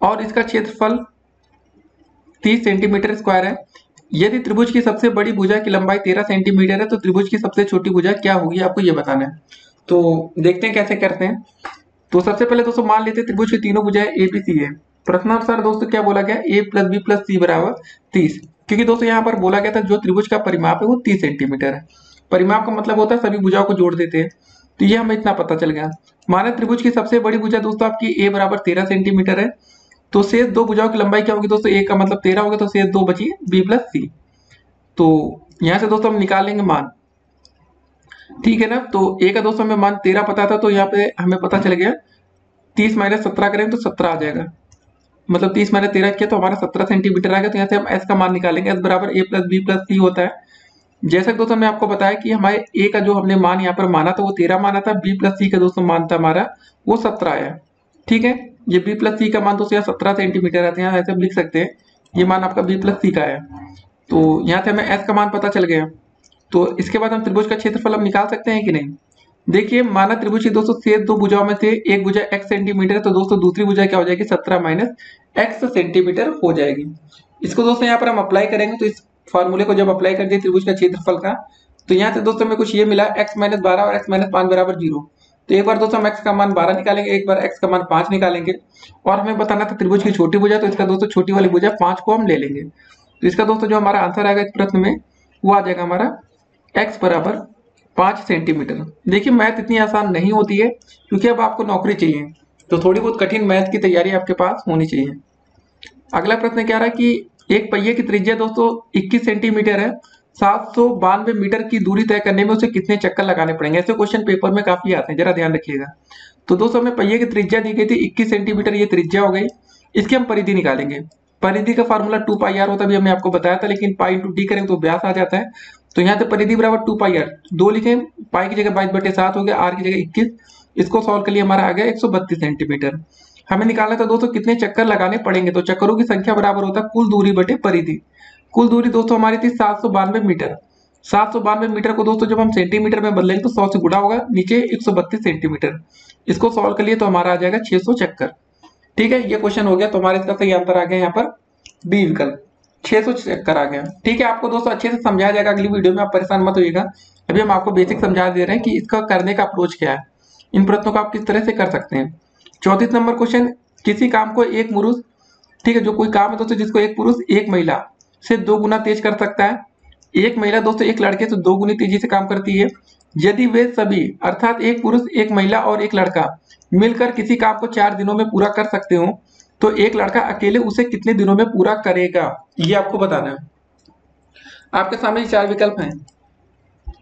और इसका क्षेत्रफल 30 सेंटीमीटर स्क्वायर है। यदि त्रिभुज की सबसे बड़ी भुजा की लंबाई 13 सेंटीमीटर है तो त्रिभुज की सबसे छोटी भुजा क्या होगी, आपको ये बताना है। तो देखते हैं कैसे करते हैं। तो सबसे पहले दोस्तों मान लेते हैं त्रिभुज की तीनों भुजाएं ए बी सी है। प्रश्नानुसार दोस्तों क्या बोला गया, a प्लस बी प्लस सी बराबर 30, क्योंकि दोस्तों यहाँ पर बोला गया था जो त्रिभुज का परिमाप है वो 30 सेंटीमीटर है। परिमाप का मतलब होता है सभी भुजाओं को जोड़ देते हैं, तो ये हमें इतना पता चल गया। माना त्रिभुज की सबसे बड़ी भुजा दोस्तों आपकी a बराबर 13 सेंटीमीटर है, तो शेष दो भुजाओं की लंबाई क्या होगी दोस्तों, a का मतलब 13 होगा, तो शेष 2 बची b प्लस सी। तो यहाँ से दोस्तों हम निकाल लेंगे मान। ठीक है ना, तो a का दोस्तों हमें मान 13 पता था, तो यहाँ पे हमें पता चल गया 30 माइनस 17 करेंगे तो 17 आ जाएगा। मतलब 30 माइनस 13 किया तो हमारा 17 सेंटीमीटर आ गया। तो यहाँ से हम s का मान निकालेंगे, s बराबर a प्लस बी प्लस सी होता है। जैसा कि दोस्तों हमने आपको बताया कि हमारे ए का जो हमने मान यहाँ पर माना था वो 13 माना था, बी प्लस सी का दोस्तों मान था हमारा वो 17 आया। ठीक है, ये बी प्लस सी का मान दोस्तों यहाँ 17 सेंटीमीटर आते हैं, ऐसे हम लिख सकते हैं ये मान आपका बी प्लस सी का है। तो यहाँ से हमें एस का मान पता चल गया। तो इसके बाद हम त्रिभुज का क्षेत्रफल हम निकाल सकते हैं कि नहीं। देखिए माना त्रिभुज की दोस्तों शेष दो भुजाओं में से एक भुजा x सेंटीमीटर है, तो दोस्तों दूसरी भुजा क्या हो जाएगी 17 माइनस x सेंटीमीटर हो जाएगी। इसको दोस्तों यहाँ पर हम अप्लाई करेंगे, तो इस फॉर्मूले को जब अप्लाई कर दिए त्रिभुज का क्षेत्रफल का, तो यहाँ से दोस्तों में कुछ ये मिला x माइनस 12 और x माइनस 5 बराबर 0। तो एक बार दोस्तों हम x का मान 12 निकालेंगे, एक बार x का मान 5 निकालेंगे, और हमें बताना था त्रिभुज की छोटी भुजा, तो इसका दोस्तों छोटी वाली भुजा 5 को हम ले लेंगे। तो इसका दोस्तों जो हमारा आंसर आएगा इस प्रश्न में वो आ जाएगा हमारा x बराबर 5 सेंटीमीटर। देखिए मैथ इतनी आसान नहीं होती है, क्योंकि अब आपको नौकरी चाहिए, तो थोड़ी बहुत कठिन मैथ की तैयारी आपके पास होनी चाहिए। अगला प्रश्न क्या रहा है कि एक पहिए की त्रिज्या दोस्तों 21 सेंटीमीटर है, 792 मीटर की दूरी तय करने में उसे कितने चक्कर लगाने पड़ेंगे। ऐसे क्वेश्चन पेपर में काफी आते हैं, जरा ध्यान रखिएगा। तो दोस्तों हमें पहिए की त्रिज्या दी गई थी 21 सेंटीमीटर, ये त्रिज्या हो गई। इसकी हम परिधि निकालेंगे। परिधि का फार्मूला 2 पाई आर होता है, अभी हमने आपको बताया था, लेकिन पाई इंटू डी करेंगे तो व्यास आ जाता है। तो यहाँ से परिधि बराबर 2 पाई आर, 2 लिखे, पाई की जगह 22/7 हो गया, आर की जगह 21। इसको सॉल्व कर लिए हमारा आ गया 132 सेंटीमीटर। हमें निकालना था दोस्तों कितने चक्कर लगाने पड़ेंगे। तो चक्करों की संख्या बराबर होता है कुल दूरी बटे परिधि। कुल दूरी दोस्तों हमारी थी 792 मीटर। 792 मीटर को दोस्तों जब हम सेंटीमीटर में बदलेंगे तो 100 से गुणा होगा, नीचे 132 सेंटीमीटर। इसको सॉल्व कर लिए तो हमारा आ जाएगा 600 चक्कर। ठीक है, ये क्वेश्चन हो गया, तो हमारे इसका सही आंसर आ गया यहाँ पर बी विकल्प, 600 चक्कर आ गया। ठीक है, आपको दोस्तों अच्छे से समझाया जाएगा अगली वीडियो में, आप परेशान मत होइएगा। अभी हम आपको बेसिक समझा दे रहे हैं कि इसका करने का अप्रोच क्या है, इन प्रश्नों को आप किस तरह से कर सकते हैं। 34 नंबर क्वेश्चन, किसी काम को एक पुरुष, ठीक है, जो कोई काम है दोस्तों जिसको एक पुरुष एक महिला से 2 गुना तेज कर सकता है। एक महिला दोस्तों एक लड़के से 2 गुनी तेजी से काम करती है। यदि वे सभी अर्थात एक पुरुष एक महिला और एक लड़का मिलकर किसी काम को 4 दिनों में पूरा कर सकते हो, तो एक लड़का अकेले उसे कितने दिनों में पूरा करेगा, ये आपको बताना है। आपके सामने 4 विकल्प हैं।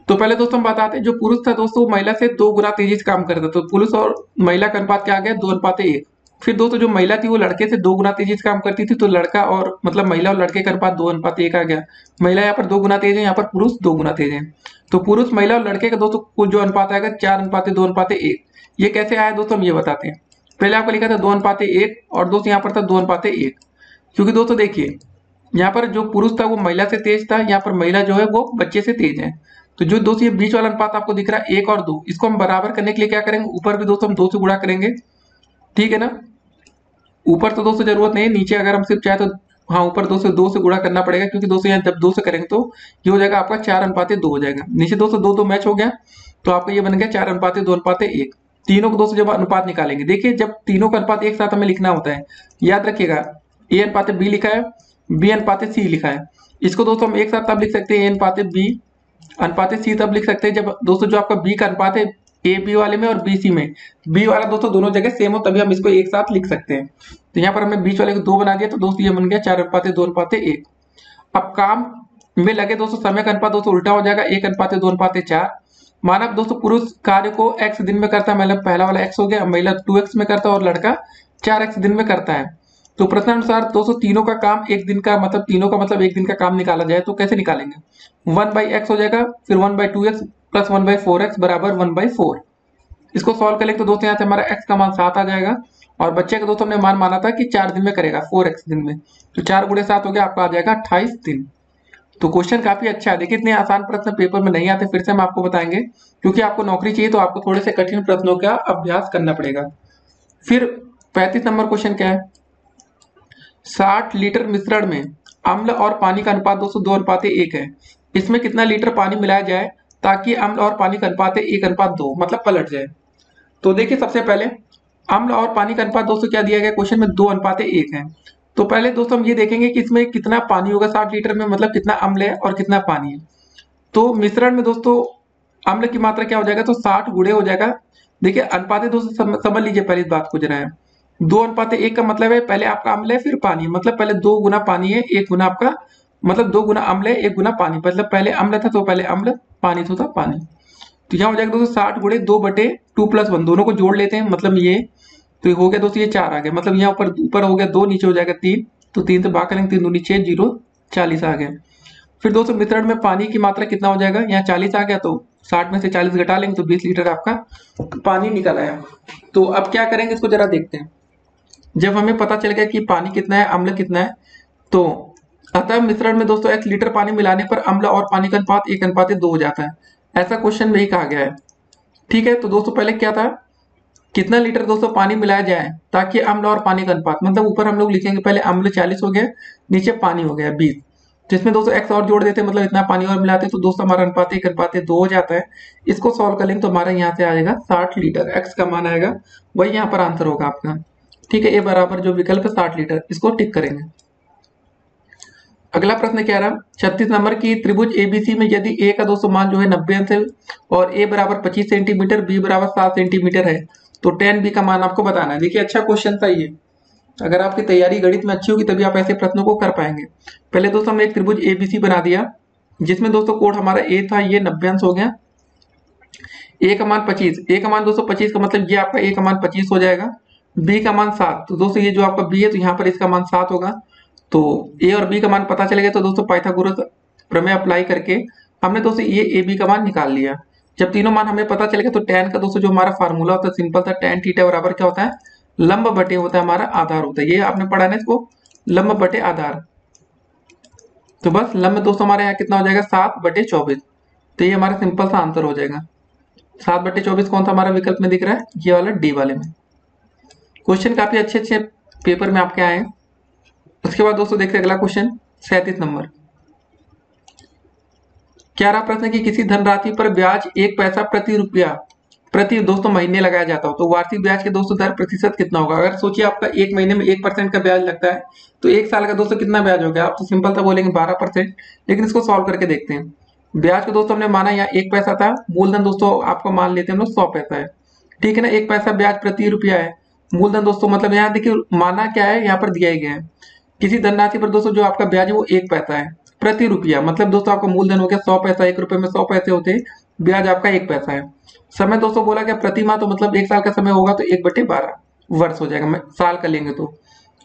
तो पहले दोस्तों हम बताते हैं, जो पुरुष था दोस्तों महिला से 2 गुना तेजी से काम करता, तो पुरुष और महिला का अनुपात क्या आ गया 2:1। फिर दोस्तों जो महिला थी वो लड़के से 2 गुना तेजी से काम करती थी, तो लड़का और मतलब महिला और लड़के का अनुपात 2:1 आ गया। महिला यहाँ पर 2 गुना तेज है, यहाँ पर पुरुष 2 गुना तेज है। तो पुरुष महिला और लड़के का दोस्तों कुल जो अनुपात आएगा 4:2:1। ये कैसे आया दोस्तों हम ये बताते हैं। पहले आपको लिखा था 2:1 और दोस्तों यहाँ पर था 2:1, क्योंकि दोस्तों देखिए यहाँ पर जो पुरुष था वो महिला से तेज था, यहाँ पर महिला जो है वो बच्चे से तेज है। तो जो दोस्तों ये बीच वाला अनुपात आपको दिख रहा है 1 और 2, इसको हम बराबर करने के लिए क्या करेंगे, ऊपर भी दोस्तों हम 2 से गुणा करेंगे। ठीक है ना, ऊपर तो दोस्तों जरूरत नहीं है, नीचे अगर हम सिर्फ चाहे तो हाँ ऊपर 2 से गुणा करना पड़ेगा, क्योंकि दोस्तों यहाँ जब 2 से करेंगे तो ये हो जाएगा आपका 4:2 हो जाएगा। नीचे दोस्तों 2 मैच हो गया, तो आपका ये बन गया 4:2:1। तीनों को दोस्तों जब अनुपात निकालेंगे, देखिए जब तीनों का अनुपात एक साथ हमें लिखना होता है, याद रखिएगा A:B लिखा है, B:C लिखा है। इसको दोस्तों हम एक साथ तब लिख सकते हैं A:B:C तब लिख सकते हैं जब दोस्तों जो आपका B का अनुपात है AB वाले में और BC में, B वाला दोस्तों दोनों जगह सेम हो, तभी हम इसको एक साथ लिख सकते हैं। तो यहाँ पर हमने बीच वाले को 2 बना दिया, तो दोस्तों ये बन गया 4:2:1। अब काम में लगे दोस्तों समय का अनुपात दोस्तों उल्टा हो जाएगा 1:2:4। माना दोस्तों पुरुष कार्य को x दिन में करता है, मतलब पहला वाला x हो गया, महिला 2x में करता है और लड़का 4x दिन में करता है। तो प्रश्नानुसार दोस्तों तीनों का काम एक दिन का, मतलब तीनों का मतलब एक दिन का काम निकाला जाए तो कैसे निकालेंगे, 1/x हो जाएगा, फिर 1/2x प्लस 1/4x बराबर 1/4। इसको सॉल्व करेंगे तो दोस्तों यहाँ से हमारा x का मान 7 आ जाएगा, और बच्चे का दोस्तों हमने मान माना था कि 4 दिन में करेगा, 4x दिन में, तो 4 × 7 हो गया, आपका आ जाएगा 28 दिन। तो क्वेश्चन काफी अच्छा है। देखिए इतने आसान प्रश्न पेपर में नहीं आते, फिर से हम आपको बताएंगे, क्योंकि आपको नौकरी चाहिए तो आपको थोड़े से कठिन प्रश्नों का अभ्यास करना पड़ेगा। फिर 35 नंबर क्वेश्चन क्या है, 60 लीटर मिश्रण में अम्ल और पानी का अनुपात दोस्तों 2:1 है। इसमें कितना लीटर पानी मिलाया जाए ताकि अम्ल और पानी का अनुपात 1:2 मतलब पलट जाए। तो देखिए सबसे पहले अम्ल और पानी का अनुपात दोस्तों क्या दिया गया क्वेश्चन में 2:1 है। तो पहले दोस्तों हम ये देखेंगे कि इसमें कितना पानी होगा 60 लीटर में, मतलब कितना अम्ल है और कितना पानी है। तो मिश्रण में दोस्तों अम्ल की मात्रा क्या हो जाएगा, तो 60 गुणे हो जाएगा। देखिए अनुपात दोस्तों समझ लीजिए पहले इस बात को जरा है, 2:1 का मतलब है पहले आपका अम्ल है फिर पानी, मतलब पहले 2 गुना पानी है 1 गुना आपका, मतलब 2 गुना अम्ल है 1 गुना पानी, मतलब पहले अम्ल था तो पहले अम्ल, पानी था पानी। तो यहाँ हो जाएगा दोस्तों 60 गुणे 2/2 + 1, दोनों को जोड़ लेते हैं, मतलब ये तो हो गया दोस्तों ये 4 आ गया, मतलब यहाँ ऊपर हो गया 2, नीचे हो जाएगा 3, तो 3 से भाग करेंगे 3 दूनी 6, 0 40 आ गया। फिर दोस्तों मिश्रण में पानी की मात्रा कितना हो जाएगा, यहाँ 40 आ गया तो 60 में से 40 घटा लेंगे तो 20 लीटर आपका पानी निकल आया। तो अब क्या करेंगे इसको जरा देखते हैं। जब हमें पता चल गया कि पानी कितना है, अम्ल कितना है, तो अतः मिश्रण में दोस्तों 1 लीटर पानी मिलाने पर अम्ल और पानी का अनुपात 1:2 हो जाता है, ऐसा क्वेश्चन में ही कहा गया है। ठीक है, तो दोस्तों पहले क्या था, कितना लीटर दोस्तों पानी मिलाया जाए ताकि अम्ल और पानी का अनुपात, मतलब ऊपर हम लोग लिखेंगे पहले अम्ल 40 हो गया, नीचे पानी हो गया 20, जिसमें दोस्तों x और जोड़ देते हैं, मतलब इतना पानी और मिलाते हैं, तो दोस्तों हमारा अनुपात 1:2 हो जाता है। इसको सॉल्व कर लेंगे तो हमारा यहाँ से आएगा 60 लीटर, x का मान आएगा, वही यहाँ पर आंसर होगा आपका। ठीक है, ए बराबर जो विकल्प है 60 लीटर, इसको टिक करेंगे। अगला प्रश्न क्या रहा, 36 नंबर की त्रिभुज एबीसी में यदि ए का दोस्तों मान जो है 90 अंश है और ए बराबर 25 सेंटीमीटर, बी बराबर 7 सेंटीमीटर है, तो 10 बी का मान आपको बताना है। देखिए अच्छा क्वेश्चन था ये, अगर आपकी तैयारी गणित में अच्छी होगी तभी आप ऐसे प्रश्नों को कर पाएंगे। पहले दोस्तों हमने एक त्रिभुज एबीसी बना दिया, जिसमें दोस्तों कोण हमारा ए था, ये 90 अंश हो गया, ए का मान 25, ए का मान दोस्तों 25 का मतलब ये आपका ए का मान 25 हो जाएगा, बी का मान 7, तो दोस्तों ये जो आपका बी है तो यहाँ पर इसका मान 7 होगा। तो ए और बी का मान पता चलेगा, तो दोस्तों पाइथागोरस प्रमेय अप्लाई करके हमने दोस्तों ये ए बी का मान निकाल लिया। जब तीनों मान हमें पता चलेगा तो tan का दोस्तों जो हमारा फार्मूला होता है सिंपल था, tan थीटा बराबर क्या होता है, लंब बटे होता है हमारा आधार होता है, ये आपने पढ़ा ना इसको, लंब बटे आधार। तो बस लंब दोस्तों हमारे यहाँ कितना हो जाएगा 7/24, तो ये हमारा सिंपल सा आंसर हो जाएगा। 7/24 कौन सा हमारा विकल्प में दिख रहा है, ये वाला डी वाले में। क्वेश्चन काफी अच्छे अच्छे पेपर में आपके आए हैं। उसके बाद दोस्तों देखते हैं अगला क्वेश्चन 37 नंबर। क्या रहा प्रश्न कि किसी धनराशि पर ब्याज 1 पैसा प्रति रुपया प्रति दोस्तों महीने लगाया जाता हो, तो वार्षिक ब्याज के दोस्तों दर प्रतिशत कितना होगा। अगर सोचिए आपका एक महीने में 1% का ब्याज लगता है, तो एक साल का दोस्तों कितना ब्याज हो गया, आप तो सिंपल था बोलेंगे 12%, लेकिन इसको सॉल्व करके देखते हैं। ब्याज को दोस्तों हमने माना यहाँ 1 पैसा था, मूलधन दोस्तों आपको मान लेते हैं हम लोग 100 पैसा है, ठीक है ना, 1 पैसा ब्याज प्रति रुपया है, मूलधन दोस्तों मतलब यहाँ देखिए माना क्या है, यहाँ पर दिया ही गया है, किसी धनराशि पर दोस्तों जो आपका ब्याज है वो 1 पैसा है प्रति रुपया, मतलब दोस्तों आपका मूलधन हो गया 100 पैसा, 1 रुपए में 100 पैसे होते हैं, ब्याज आपका 1 पैसा है। समय दोस्तों बोला क्या प्रति माह, तो मतलब 1 साल का समय होगा तो 1/12 वर्ष हो जाएगा, साल का लेंगे तो,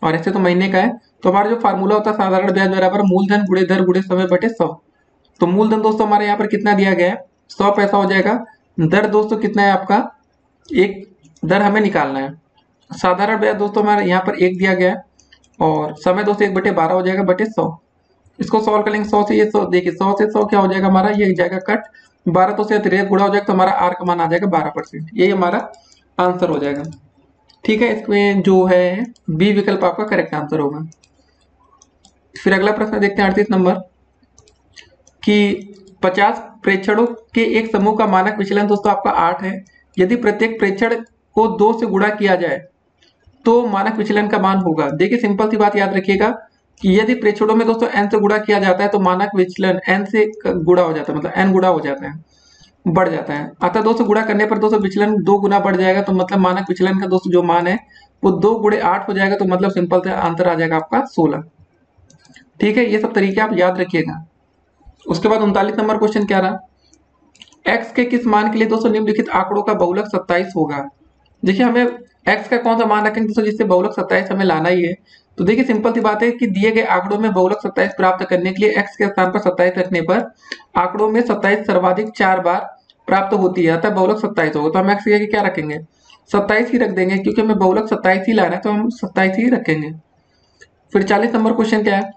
और ऐसे तो महीने का है। तो हमारा जो फार्मूला होता है साधारण ब्याज बराबर मूलधन गुणे दर गुणे समय बटे 100। तो मूलधन दोस्तों हमारे यहाँ पर कितना दिया गया है 100 पैसा हो जाएगा, दर दोस्तों कितना है आपका, एक दर हमें निकालना है, साधारण ब्याज दोस्तों हमारे यहाँ पर 1 दिया गया है, और समय दोस्तों 1/12 हो जाएगा बटे 100। इसको सॉल्व कर लेंगे, 100 से ये 100, देखिए 100 से 100 क्या हो जाएगा हमारा, ये जाएगा कट, 12 तो से अतिरिक्त गुणा हो जाएगा, तो हमारा आर का मान आ जाएगा 12%, यही हमारा आंसर हो जाएगा। ठीक है, इसमें जो है बी विकल्प आपका करेक्ट आंसर होगा। फिर अगला प्रश्न देखते हैं 38 नंबर कि 50 प्रेक्षणों के एक समूह का मानक विचलन दोस्तों आपका 8 है, यदि प्रत्येक प्रेक्षण को 2 से गुणा किया जाए तो मानक विचलन का मान होगा। देखिए सिंपल सी बात याद रखिएगा कि यदि प्रेक्षणों में दोस्तों n से गुणा किया जाता है तो मानक विचलन n से गुणा हो जाता है, मतलब n गुणा हो जाता है, बढ़ जाता है। अतः 2 से गुणा करने पर दोस्तों विचलन 2 गुना बढ़ जाएगा, तो मतलब मानक विचलन का दोस्तों जो मान है वो 2 × 8 हो जाएगा, तो मतलब सिंपल से आंसर आ जाएगा आपका 16। ठीक है, ये सब तरीके आप याद रखिएगा। उसके बाद 39 नंबर क्वेश्चन क्या रहा, x के किस मान के लिए दोस्तों निम्नलिखित आंकड़ों का बहुलक 27 होगा। देखिए हमें x का कौन सा मान रखेंगे दोस्तों जिससे बहुलक 27 हमें लाना ही है। तो देखिए सिंपल सी बात है कि दिए गए आंकड़ों में बहुलक 27 प्राप्त करने के लिए x के स्थान पर 27 रखने पर आंकड़ों में 27 सर्वाधिक 4 बार प्राप्त होती है, अतः बहुलक 27 होगा। तो हम x के क्या रखेंगे 27 ही रख देंगे, क्योंकि हमें बहुलक 27 ही लाना है, तो हम 27 ही रखेंगे। फिर 40 नंबर क्वेश्चन क्या है,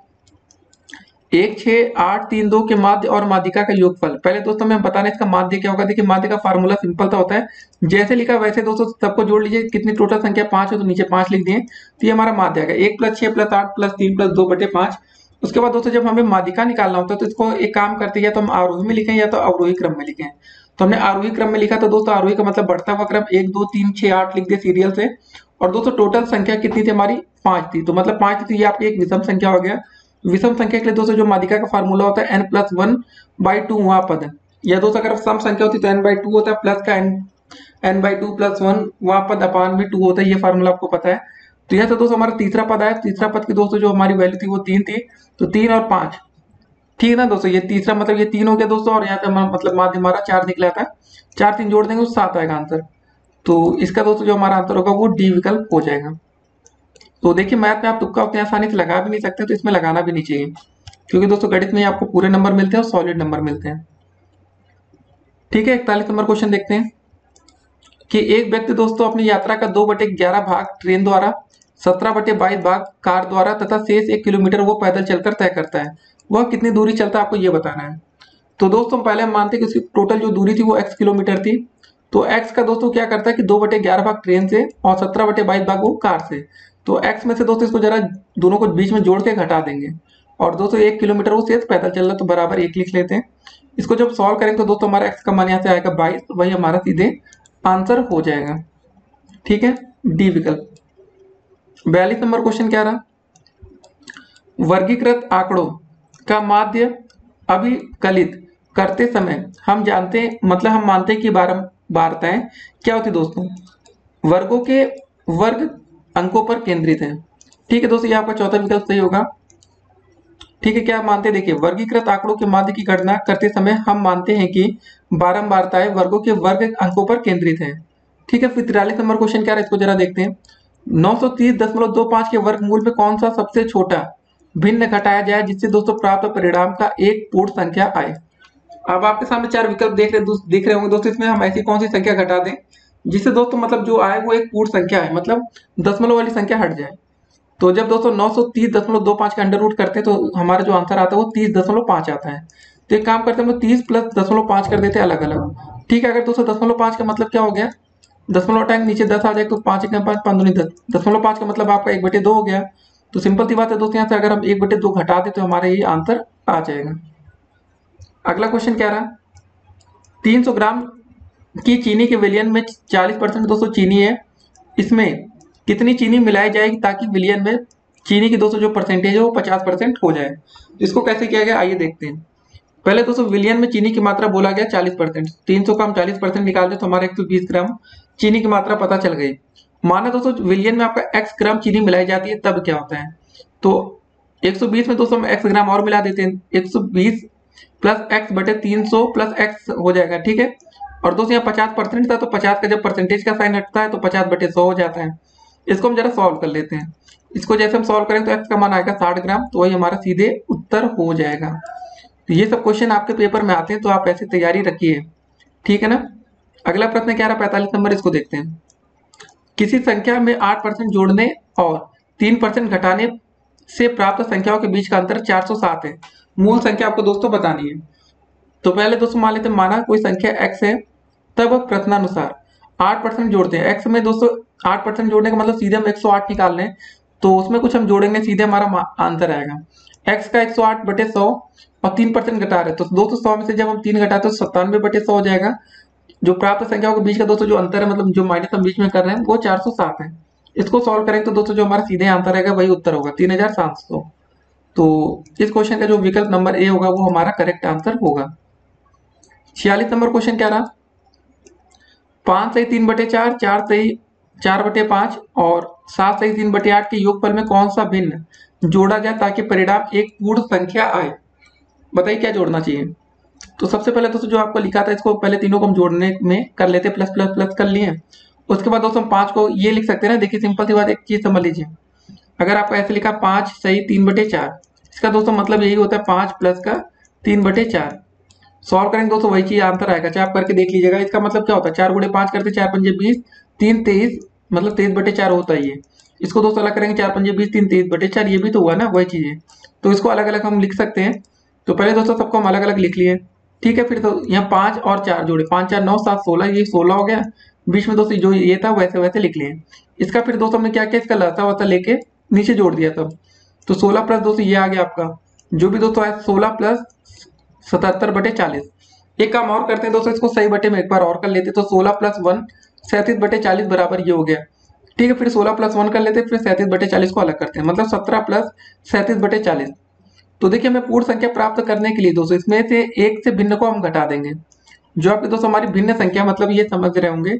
1, 6, 8, 3, 2 के माध्य और माध्यिका का योगफल। पहले दोस्तों हमें बताना इसका माध्य क्या होगा। देखिए माध्य का फार्मूला सिंपल सा होता है, जैसे लिखा वैसे दोस्तों सबको जोड़ लीजिए, कितनी टोटल संख्या 5 है तो नीचे 5 लिख दिए, तो ये हमारा माध्य आएगा 1 + 6 + 8 + 3 + 2/5। उसके बाद दोस्तों जब हमें माध्यिका निकालना होता है तो इसको एक काम करते हैं, तो हम आरोही में लिखें या तो अवरोही क्रम में लिखें। तो हमने आरोही क्रम में लिखा, तो दोस्तों आरोही का मतलब बढ़ता हुआ क्रम 1, 2, 3, 6, 8 लिख दिए सीरियल से, और दोस्तों टोटल संख्या कितनी थी हमारी 5 थी, तो मतलब 5 थी, ये आपकी एक विषम संख्या हो गया। विषम संख्या के लिए दोस्तों जो माध्यिका का फार्मूला होता है n+1/2 वहां पद है, या दोस्तों अगर सम संख्या होती तो n/2 होता है, प्लस का n/2 + 1 वहां पद अपान में 2 होता है, ये फार्मूला आपको पता है। तो यह तो दोस्तों हमारा तीसरा पद आया, तीसरा पद की दोस्तों जो हमारी वैल्यू थी वो 3 थी, तो 3 और 5, ठीक है ना दोस्तों, ये तीसरा मतलब ये 3 हो गया दोस्तों, और यहाँ पे मतलब माध्य हमारा 4 निकला था, 4 3 जोड़ देंगे तो 7 आएगा आंसर। तो इसका दोस्तों जो हमारा आंसर होगा वो डी विकल्प हो जाएगा। तो देखिए मैथ में आप तुक्का उतनी आसानी से लगा भी नहीं सकते, तो इसमें लगाना भी नहीं चाहिए। क्योंकि दोस्तों गणित में आपको पूरे नंबर मिलते हैं और सॉलिड नंबर मिलते हैं। ठीक है, 41 नंबर क्वेश्चन देखते हैं कि एक व्यक्ति दोस्तों अपनी यात्रा का 2/11 भाग ट्रेन द्वारा, 17/22 भाग कार द्वारा तथा शेष 1 किलोमीटर वो पैदल चलकर तय करता है। वह कितनी दूरी चलता है आपको ये बताना है। तो दोस्तों पहले हम मानते हैं कि उसकी टोटल जो दूरी थी वो x किलोमीटर थी। तो x का दोस्तों क्या करता है कि 2/11 भाग ट्रेन से और 17/22 भाग वो कार से। तो x में से दोस्तों इसको जरा दोनों को बीच में जोड़ के घटा देंगे और दोस्तों 1 किलोमीटर वो शेष पैदल चल रहा है, तो बराबर 1 लिख लेते हैं। इसको जब सॉल्व करेंगे तो दोस्तों हमारा x का मान यहाँ से आएगा 22, वही हमारा सीधे आंसर हो जाएगा। ठीक है, डी विकल्प। 42 नंबर क्वेश्चन क्या रहा, वर्गीकृत आंकड़ों का माध्य अभिकलित करते समय हम मानते हैं कि बारम्बारताएं क्या होती दोस्तों, वर्गों के वर्ग अंकों पर केंद्रित है। ठीक है दोस्तों, ये आपका चौथा विकल्प सही होगा। ठीक है, क्या मानते हैं, देखिए वर्गीकृत आंकड़ों के माध्य की गणना करते समय हम मानते हैं कि बारंबारताएं वर्गों के वर्ग अंकों पर केंद्रित है। ठीक है, फिर 43 नंबर क्वेश्चन क्या है, इसको जरा देखते हैं। 930.25 के वर्गमूल में कौन सा सबसे छोटा भिन्न घटाया जाए जिससे दोस्तों प्राप्त परिणाम का एक पूर्ण संख्या आए। अब आपके सामने 4 विकल्प दिख रहे होंगे दोस्तों, इसमें हम ऐसी कौन सी संख्या घटा दें जिससे दोस्तों मतलब जो आए वो एक पूर्ण संख्या है, मतलब दशमलव वाली संख्या हट जाए। तो जब दोस्तों 930.25 का अंडर रूट करते हैं तो हमारा जो आंसर आता है वो 30.5 आता है। तो एक काम करते हैं, हम लोग 30 प्लस 0.5 कर देते हैं अलग अलग। ठीक है, अगर दोस्तों 0.5 का मतलब क्या हो गया, दशमलव हटाएंगे नीचे 10 आ जाएगा, तो 5 1 5 5 दूनी 10, 0.5 का मतलब आपका 1/2 हो गया। तो सिंपल सी बात है दोस्तों, यहाँ से अगर हम 1/2 घटा दें तो हमारा ये आंसर आ जाएगा। अगला क्वेश्चन क्या रहा, 300 ग्राम की चीनी के विलयन में 40% दोस्तों चीनी है, इसमें कितनी चीनी मिलाई जाएगी ताकि विलयन में चीनी की दोस्तों जो परसेंटेज है वो 50% हो जाए। इसको कैसे किया गया आइए देखते हैं। पहले दोस्तों विलयन में चीनी की मात्रा बोला गया 40%, 300 का हम 40% निकाल दे तो हमारा 120 ग्राम चीनी की मात्रा पता चल गई। माना दोस्तों विलयन में आपका x ग्राम चीनी मिलाई जाती है, तब क्या होता है, तो 120 में दोस्तों हम x ग्राम और मिला देते हैं, 120 प्लस x बटे 300 प्लस x हो जाएगा। ठीक है, और दोस्तों यहाँ 50% था तो 50 का जब परसेंटेज का साइन हटता है तो 50/100 हो जाता है। इसको हम जरा सॉल्व कर लेते हैं। इसको जैसे हम सॉल्व करें तो x का मान आएगा 60 ग्राम, तो वही हमारा सीधे उत्तर हो जाएगा। तो ये सब क्वेश्चन आपके पेपर में आते हैं, तो आप ऐसी तैयारी रखिए। ठीक है ना। अगला प्रश्न क्या रहा, 45 नंबर, इसको देखते हैं। किसी संख्या में 8% जोड़ने और 3% घटाने से प्राप्त संख्याओं के बीच का अंतर 407 है। मूल संख्या आपको दोस्तों बतानी है। तो पहले दोस्तों मान लेते हैं, माना कोई संख्या x है, तब प्रश्नानुसार 8% जोड़ते हैं। x में दोस्तों 8% जोड़ने का मतलब सीधे हम 108 निकाल लें, तो उसमें कुछ हम जोड़ेंगे, सीधे हमारा आंसर आएगा। x का 108/100 और 3% घटा रहे, तो दोस्तों 100 में से जब हम 3 घटाते तो 97/100 हो जाएगा। जो प्राप्त संख्याओं के बीच का दोस्तों जो अंतर है, मतलब जो माइनस हम बीच में कर रहे हैं, वो 407 है। इसको सॉल्व करेंगे तो दोस्तों जो हमारा सीधे आंसर आएगा वही उत्तर होगा, 3700। तो इस क्वेश्चन का जो विकल्प नंबर ए होगा वो हमारा करेक्ट आंसर होगा। 46 नंबर क्वेश्चन क्या रहा, 5 सही 3/4, 4 सही 4/5 और 7 सही 3/8 के योगफल में कौन सा भिन्न जोड़ा जाए ताकि परिणाम एक पूर्ण संख्या आए। बताइए क्या जोड़ना चाहिए। तो सबसे पहले दोस्तों जो आपको लिखा था, इसको पहले तीनों को हम जोड़ने में कर लेते, प्लस प्लस प्लस कर लिए। उसके बाद दोस्तों हम 5 को ये लिख सकते हैं ना। देखिए सिंपल सी बात, एक चीज समझ लीजिए, अगर आपको ऐसे लिखा 5 सही 3/4, इसका दोस्तों मतलब यही होता है 5 प्लस का 3/4। सॉल्व करेंगे दोस्तों वही चीज आंसर आएगा, चाहे आप करके देख लीजिएगा। इसका मतलब क्या होता है, 4 × 5 करते 4 पंजे 20, 3 23, मतलब 23/4 होता है ये। इसको दोस्तों अलग करेंगे, 4 पंजे 20, 3 23/4, ये भी तो हुआ ना, वही चीज है। तो इसको अलग अलग हम लिख सकते हैं। तो पहले दोस्तों सबको हम अलग अलग लिख लिए। ठीक है, फिर तो यहाँ 5 और 4 जोड़े, 5 4 9 7 16, ये 16 हो गया। बीच में दोस्तों जो ये था वैसे वैसे लिख लिए। इसका फिर दोस्तों हमने क्या किया, इसका लता वता लेके नीचे जोड़ दिया तब। तो 16 प्लस दोस्तों ये आ गया आपका, जो भी दोस्तों आया 16 प्लस 77/40। एक काम और करते हैं दोस्तों, इसको सही बटे में एक बार और कर लेते, तो 16 + 1 37/40 बराबर ये हो गया। ठीक है, फिर 16 + 1 कर लेते, फिर 37/40 को अलग करते हैं, मतलब 17 + 37/40। तो देखिए हमें पूर्ण संख्या प्राप्त करने के लिए दोस्तों इसमें से एक से भिन्न को हम घटा देंगे। जो आपके दोस्तों हमारी भिन्न संख्या, मतलब ये समझ रहे होंगे,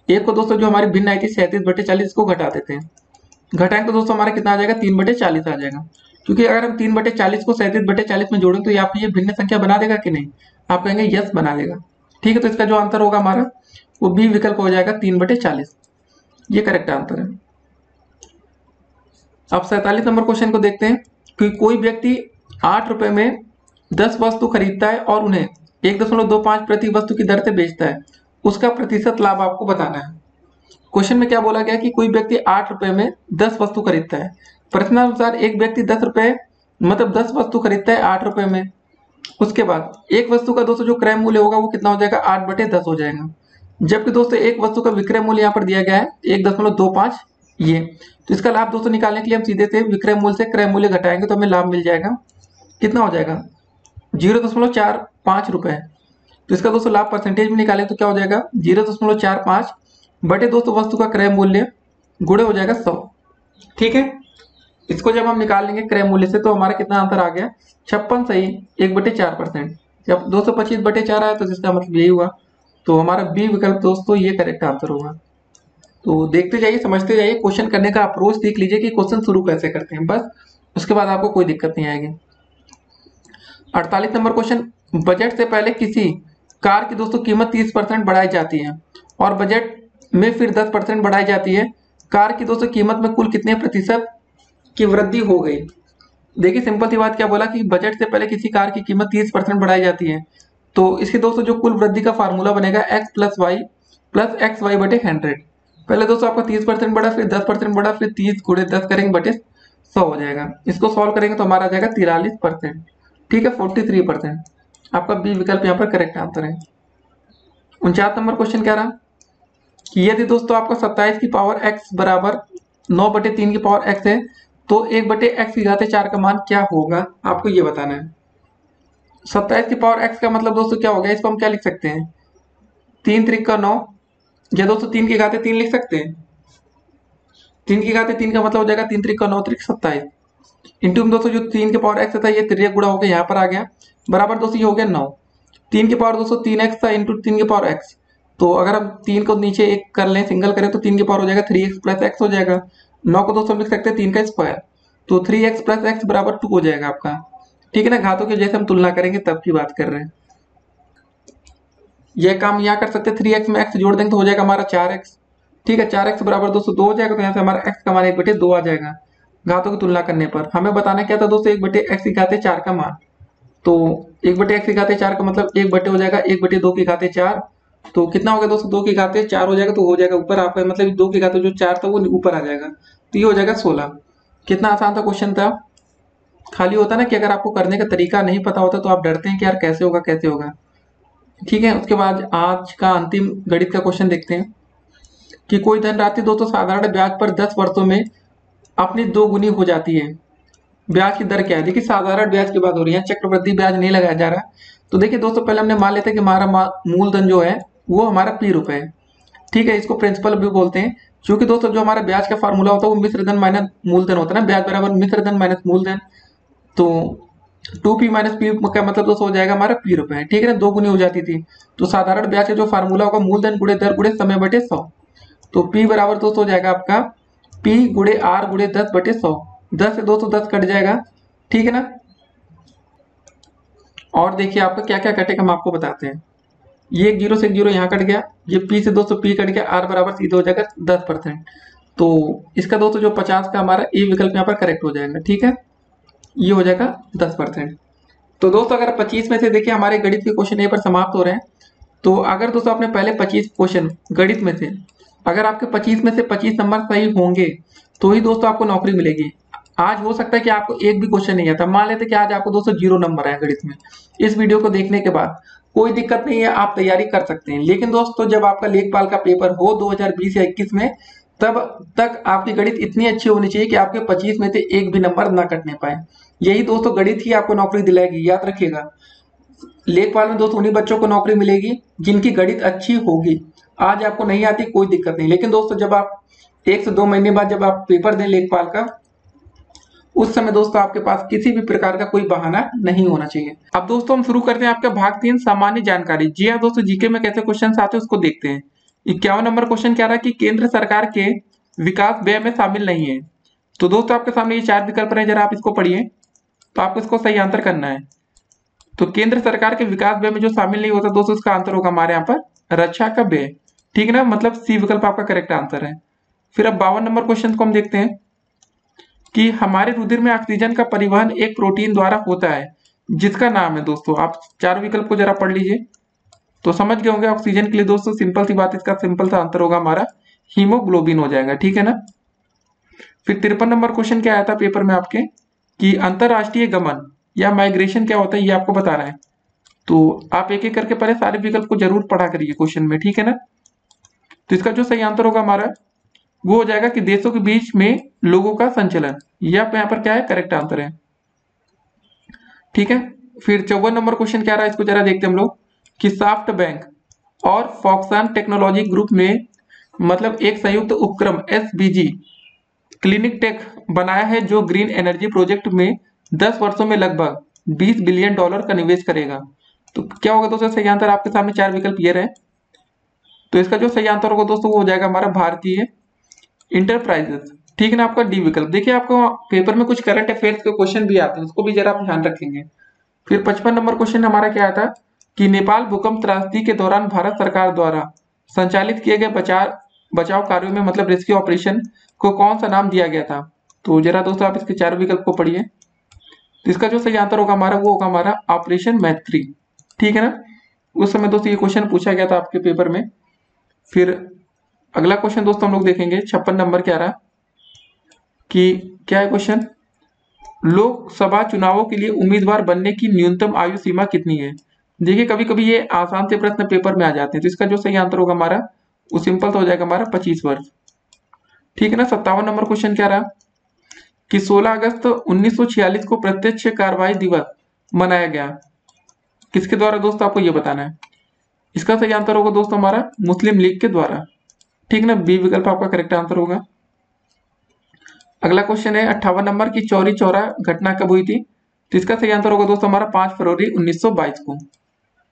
एक को दोस्तों जो हमारी भिन्न आई थी 37/40 को घटा देते हैं। घटाएंगे तो दोस्तों हमारा कितना आ जाएगा, 3/40 आ जाएगा। क्योंकि अगर हम 3/40 को 37/40 में जोड़ें तो आप ये भिन्न संख्या बना देगा कि नहीं, आप कहेंगे यस बना देगा। ठीक है, तो इसका जो आंसर होगा हमारा वो बी विकल्प हो जाएगा, 3/40। ये करेक्ट आंसर है। अब 47 नंबर क्वेश्चन को देखते हैं कि कोई व्यक्ति ₹8 में 10 वस्तु खरीदता है और उन्हें 1.25 प्रति वस्तु की दर से बेचता है, उसका प्रतिशत लाभ आपको बताना है। क्वेश्चन में क्या बोला गया कि कोई व्यक्ति ₹8 में 10 वस्तु खरीदता है। प्रश्नानुसार एक व्यक्ति 10 रुपए मतलब 10 वस्तु खरीदता है ₹8 में। उसके बाद एक वस्तु का दोस्तों जो क्रय मूल्य होगा वो कितना हो जाएगा, 8/10 हो जाएगा। जबकि दोस्तों एक वस्तु का विक्रय मूल्य यहाँ पर दिया गया है 1.25 ये। तो इसका लाभ दोस्तों निकालने के लिए हम सीधे से विक्रय मूल्य से क्रय मूल्य घटाएंगे तो हमें लाभ मिल जाएगा। कितना हो जाएगा, 0.45 रुपए। तो इसका दोस्तों लाभ परसेंटेज में निकालें तो क्या हो जाएगा, 0.45 बटे दोस्तों वस्तु का क्रय मूल्य गुणे हो जाएगा 100। ठीक है, इसको जब हम निकाल लेंगे क्रय मूल्य से तो हमारा कितना आंसर आ गया, 56 सही 1/4%। जब 225/4 आया तो इसका मतलब यही हुआ। तो हमारा बी विकल्प दोस्तों ये करेक्ट आंसर होगा। तो देखते जाइए, समझते जाइए, क्वेश्चन करने का अप्रोच देख लीजिए कि क्वेश्चन शुरू कैसे करते हैं, बस उसके बाद आपको कोई दिक्कत नहीं आएगी। 48 नंबर क्वेश्चन, बजट से पहले किसी कार की दोस्तों कीमत 30% बढ़ाई जाती है और बजट में फिर 10% बढ़ाई जाती है। कार की दोस्तों कीमत में कुल कितने प्रतिशत की वृद्धि हो गई। देखिए सिंपल सी बात, क्या बोला कि बजट से पहले किसी कार की कीमत 30% बढ़ाई जाती है, तो इसके दोस्तों जो कुल वृद्धि का फार्मूला बनेगा x + y + xy/100। पहले दोस्तों आपका 30% बढ़ा, फिर 10% बढ़ा, फिर 30 × 10 करेंगे बटे 100 हो जाएगा। इसको सॉल्व करेंगे तो हमारा आ जाएगा 43%। ठीक है, 43%। आपका बी विकल्प यहाँ पर करेक्ट आंसर है। 49 नंबर क्वेश्चन क्या रहा कि यदि दोस्तों आपका 27 की पावर x बराबर 9/3 की पावर x है तो 1/x⁴ का मान क्या होगा, आपको ये बताना है। 27 की पावर x का मतलब दोस्तों क्या हो गया, इसको हम क्या लिख सकते हैं, 3 × 3 = 9, या दोस्तों 3 की घाते 3 लिख सकते हैं। 3 की घाते 3 का मतलब हो जाएगा 3 × 3 = 9, 3 × 27 इंटू में दोस्तों जो 3 की पावर x था ये तिर्यक गुणा होकर यहाँ पर आ गया, बराबर दोस्तों ये हो गया 9। 3 की पावर दोस्तों 3x था इंटू 3 की पावर x, तो अगर हम 3 को नीचे एक कर लें, सिंगल करें तो 3 की पावर हो जाएगा 3x + x हो जाएगा। 9 को दोस्तों हम लिख सकते हैं 3 का स्क्वायर, तो 3x + x बराबर 2 हो जाएगा आपका। ठीक है ना, घातों की जैसे हम तुलना करेंगे तब की बात कर रहे हैं। यह काम यहाँ कर सकते हैं, 3x में x जोड़ देंगे तो हो जाएगा हमारा 4x। ठीक है, 4x बराबर दोस्तों 2 हो जाएगा, तो यहाँ से हमारा x का मान 1/2 आ जाएगा। घातों की तुलना करने पर हमें बताना क्या था दोस्तों, 1/x⁴ का मान। तो 1/x⁴ का मतलब 1 हो जाएगा 1/2⁴। तो कितना हो गया दोस्तों, 2⁴ हो जाएगा, तो हो जाएगा ऊपर आपका मतलब 2 जो 4 था वो ऊपर आ जाएगा, तो ये हो जाएगा 16। कितना आसान था क्वेश्चन था। खाली होता ना कि अगर आपको करने का तरीका नहीं पता होता तो आप डरते हैं कि यार कैसे होगा कैसे होगा। ठीक है, उसके बाद आज का अंतिम गणित का क्वेश्चन देखते हैं कि कोई धनराशि दोस्तों साधारण ब्याज पर 10 वर्षों में अपनी 2 गुनी हो जाती है। ब्याज की दर क्या है, देखिए साधारण ब्याज की बात हो रही है, चक्रवृद्धि ब्याज नहीं लगाया जा रहा। तो देखिए दोस्तों पहले हमने मान लेते हैं कि हमारा मूलधन जो है वो हमारा P रुपए है। ठीक है, इसको प्रिंसिपल भी बोलते हैं, क्योंकि दोस्तों जो हमारा ब्याज का फार्मूला होता है वो मिश्र धन माइनस मूलधन होता है ना, ब्याज बराबर मिश्र धन माइनस मूलधन। तो 2p - p का मतलब दोस्तों हो जाएगा हमारा P रुपए। ठीक है ना, 2 गुनी हो जाती थी। तो साधारण ब्याज का जो फार्मूला होगा मूलधन गुणे दर गुणे समय बटे 100। तो p बराबर दोस्तों हो जाएगा आपका p × r × 10/100। 10 से दोस्तों 10 कट जाएगा। ठीक है ना, और देखिए आपका क्या क्या कटेगा हम आपको बताते हैं। ये एक 0 से एक 0 यहाँ कट गया, ये p से दोस्तों p कट गया, r बराबर सीधे हो जाएगा 10%। तो इसका दोस्तों जो 50 का हमारा ए विकल्प यहाँ पर करेक्ट हो जाएगा। ठीक है, ये हो जाएगा 10%। तो दोस्तों अगर 25 में से देखिए हमारे गणित के क्वेश्चन यहीं पर समाप्त हो रहे हैं। तो अगर दोस्तों आपने पहले 25 क्वेश्चन गणित में से अगर आपके 25 में से 25 नंबर सही होंगे तो ही दोस्तों आपको नौकरी मिलेगी। आज हो सकता है कि आपको एक भी क्वेश्चन नहीं आता, मान लेते कि आज आपको दोस्तों 0 नंबर आया गणित में। इस वीडियो को देखने के बाद कोई दिक्कत नहीं है, आप तैयारी कर सकते हैं। लेकिन दोस्तों जब आपका लेखपाल का पेपर हो 2020 या 21 में, तब तक आपकी गणित इतनी अच्छी होनी चाहिए कि आपके 25 में से एक भी नंबर ना कटने पाए। यही दोस्तों गणित ही आपको नौकरी दिलाएगी, याद रखिएगा। लेखपाल में दोस्तों उन्हीं बच्चों को नौकरी मिलेगी जिनकी गणित अच्छी होगी। आज आपको नहीं आती कोई दिक्कत नहीं, लेकिन दोस्तों जब आप 1 से 2 महीने बाद जब आप पेपर दें लेखपाल का, उस समय दोस्तों आपके पास किसी भी प्रकार का कोई बहाना नहीं होना चाहिए। अब दोस्तों हम शुरू करते हैं आपका भाग 3 सामान्य जानकारी। जी हाँ दोस्तों, जीके में कैसे क्वेश्चन आते हैं उसको देखते हैं। 51 नंबर क्वेश्चन क्या रहा है कि केंद्र सरकार के विकास व्यय में शामिल नहीं है। तो दोस्तों आपके सामने ये 4 विकल्प रहे, जरा आप इसको पढ़िए तो आपको इसको सही आंसर करना है। तो केंद्र सरकार के विकास व्यय में जो शामिल नहीं होता दोस्तों उसका आंसर होगा हमारे यहाँ पर रक्षा का व्यय। ठीक है ना, मतलब सी विकल्प आपका करेक्ट आंसर है। फिर अब 52 नंबर क्वेश्चन को हम देखते हैं कि हमारे रुधिर में ऑक्सीजन का परिवहन एक प्रोटीन द्वारा होता है जिसका नाम है, दोस्तों आप चारों विकल्प को जरा पढ़ लीजिए तो समझ गए होंगे। ऑक्सीजन के लिए दोस्तों सिंपल सी बात, इसका सिंपल सा आंसर होगा हमारा हीमोग्लोबिन हो जाएगा, ठीक है ना। फिर 53 नंबर क्वेश्चन क्या आया था पेपर में आपके कि अंतरराष्ट्रीय गमन या माइग्रेशन क्या होता है, ये आपको बताना है। तो आप एक एक करके पहले सारे विकल्प को जरूर पढ़ा करिए क्वेश्चन में, ठीक है ना। तो इसका जो सही आंसर होगा हमारा वो हो जाएगा कि देशों के बीच में लोगों का संचलन, यह यहाँ पर क्या है, करेक्ट आंसर है, ठीक है। फिर 54 नंबर क्वेश्चन क्या रहा है, इसको जरा देखते हैं हम लोग कि सॉफ्ट बैंक और फॉक्सान टेक्नोलॉजी ग्रुप में मतलब एक संयुक्त उपक्रम एसबीजी क्लिनिक टेक बनाया है जो ग्रीन एनर्जी प्रोजेक्ट में 10 वर्षों में लगभग $20 बिलियन का निवेश करेगा। तो क्या होगा दोस्तों सही आंसर, आपके सामने चार विकल्प ये रहे। तो इसका जो सही आंसर होगा दोस्तों वो हो जाएगा हमारा भारतीय इंटरप्राइजेस, ठीक है ना, आपका डी विकल्प। देखिए आपको पेपर में कुछ करंट अफेयर्स के क्वेश्चन भी आते हैं, उसको भी जरा आप ध्यान रखेंगे। फिर 55 नंबर क्वेश्चन हमारा क्या आता कि नेपाल भूकंप त्रासदी के दौरान भारत सरकार द्वारा संचालित किए गए बचाव कार्यों में मतलब रेस्क्यू ऑपरेशन को कौन सा नाम दिया गया था। तो जरा दोस्तों आप इसके चारों विकल्प को पढ़िए। तो इसका जो सही आंसर होगा हमारा वो होगा हमारा ऑपरेशन मैत्री, ठीक है ना। उस समय दोस्तों ये क्वेश्चन पूछा गया था आपके पेपर में। फिर अगला क्वेश्चन दोस्तों हम लोग देखेंगे 56 नंबर क्या रहा कि क्या है क्वेश्चन, लोकसभा चुनावों के लिए उम्मीदवार बनने की न्यूनतम आयु सीमा कितनी है। देखिए कभी कभी ये आसान से प्रश्न पेपर में आ जाते हैं, तो इसका जो सही आंसर होगा हमारा वो सिंपल तो हो जाएगा हमारा 25 वर्ष, ठीक है ना। 57 नंबर क्वेश्चन क्या रहा कि 16 अगस्त 1946 को प्रत्यक्ष कार्रवाई दिवस मनाया गया, किसके द्वारा दोस्तों आपको ये बताना है। इसका सही आंसर होगा दोस्तों हमारा मुस्लिम लीग के द्वारा, ठीक ना, बी विकल्प आपका करेक्ट आंसर होगा। अगला क्वेश्चन है 58 नंबर की चौरी चौरा घटना कब हुई थी। तो इसका सही आंसर होगा दोस्तों हमारा 5 फरवरी 1922 को।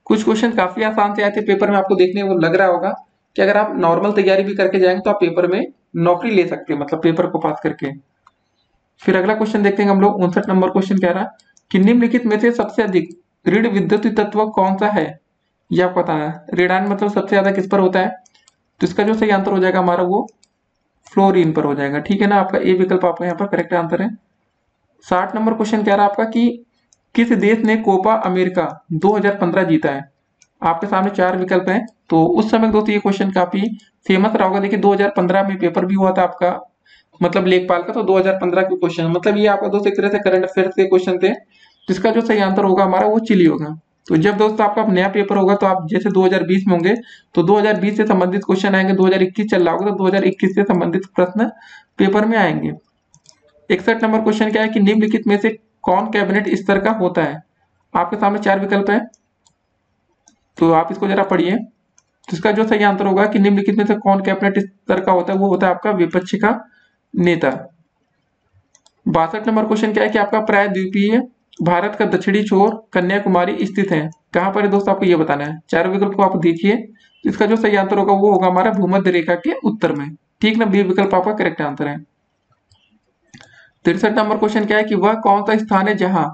कुछ क्वेश्चन काफी आसान से आए थे पेपर में, आपको देखने को लग रहा होगा कि अगर आप नॉर्मल तैयारी भी करके जाएंगे तो आप पेपर में नौकरी ले सकते हैं, मतलब पेपर को पास करके। फिर अगला क्वेश्चन देखते हैं हम लोग 59 नंबर क्वेश्चन कह रहा कि निम्नलिखित में से सबसे अधिक ऋण विद्युत तत्व कौन सा है, यह आपको बताना है। ऋणायन मतलब सबसे ज्यादा किस पर होता है। तो इसका जो सही आंसर हो जाएगा हमारा वो फ्लोरीन पर हो जाएगा, ठीक है ना, आपका ए विकल्प आपका यहाँ पर करेक्ट आंसर है। 60 नंबर क्वेश्चन कह रहा है आपका कि किस देश ने कोपा अमेरिका 2015 जीता है। आपके सामने चार विकल्प हैं। तो उस समय दोस्तों ये क्वेश्चन काफी फेमस रहा होगा। देखिए 2015 में पेपर भी हुआ था आपका मतलब लेखपाल का, तो 2015 के क्वेश्चन मतलब ये आपका दोस्तों एक तरह से करंट अफेयर्स के क्वेश्चन थे। जिसका जो सही आंसर होगा हमारा वो चिली होगा। तो जब दोस्तों आपका नया पेपर होगा तो आप जैसे 2020 में होंगे तो 2020 से संबंधित क्वेश्चन आएंगे, 2021 चल रहा होगा तो 2021 से संबंधित प्रश्न पेपर में आएंगे। 61 नंबर क्वेश्चन क्या है कि निम्नलिखित में से कौन कैबिनेट स्तर का होता है। आपके सामने चार विकल्प है, तो आप इसको जरा पढ़िए। तो इसका जो सही आंसर होगा कि निम्नलिखित में से कौन कैबिनेट स्तर का होता है, वो होता है आपका विपक्ष का नेता। 62 नंबर क्वेश्चन क्या है कि आपका प्रायद्वीपीय भारत का दक्षिणी छोर कन्याकुमारी स्थित है, कहां पर है दोस्तों आपको ये बताना है। चारों विकल्प को आप देखिए। इसका जो सही आंसर होगा वो होगा हमारा भूमध्य रेखा के उत्तर में, ठीक ना, बी विकल्प आपका करेक्ट आंसर है। 63 नंबर क्वेश्चन क्या है कि वह कौन सा स्थान है जहां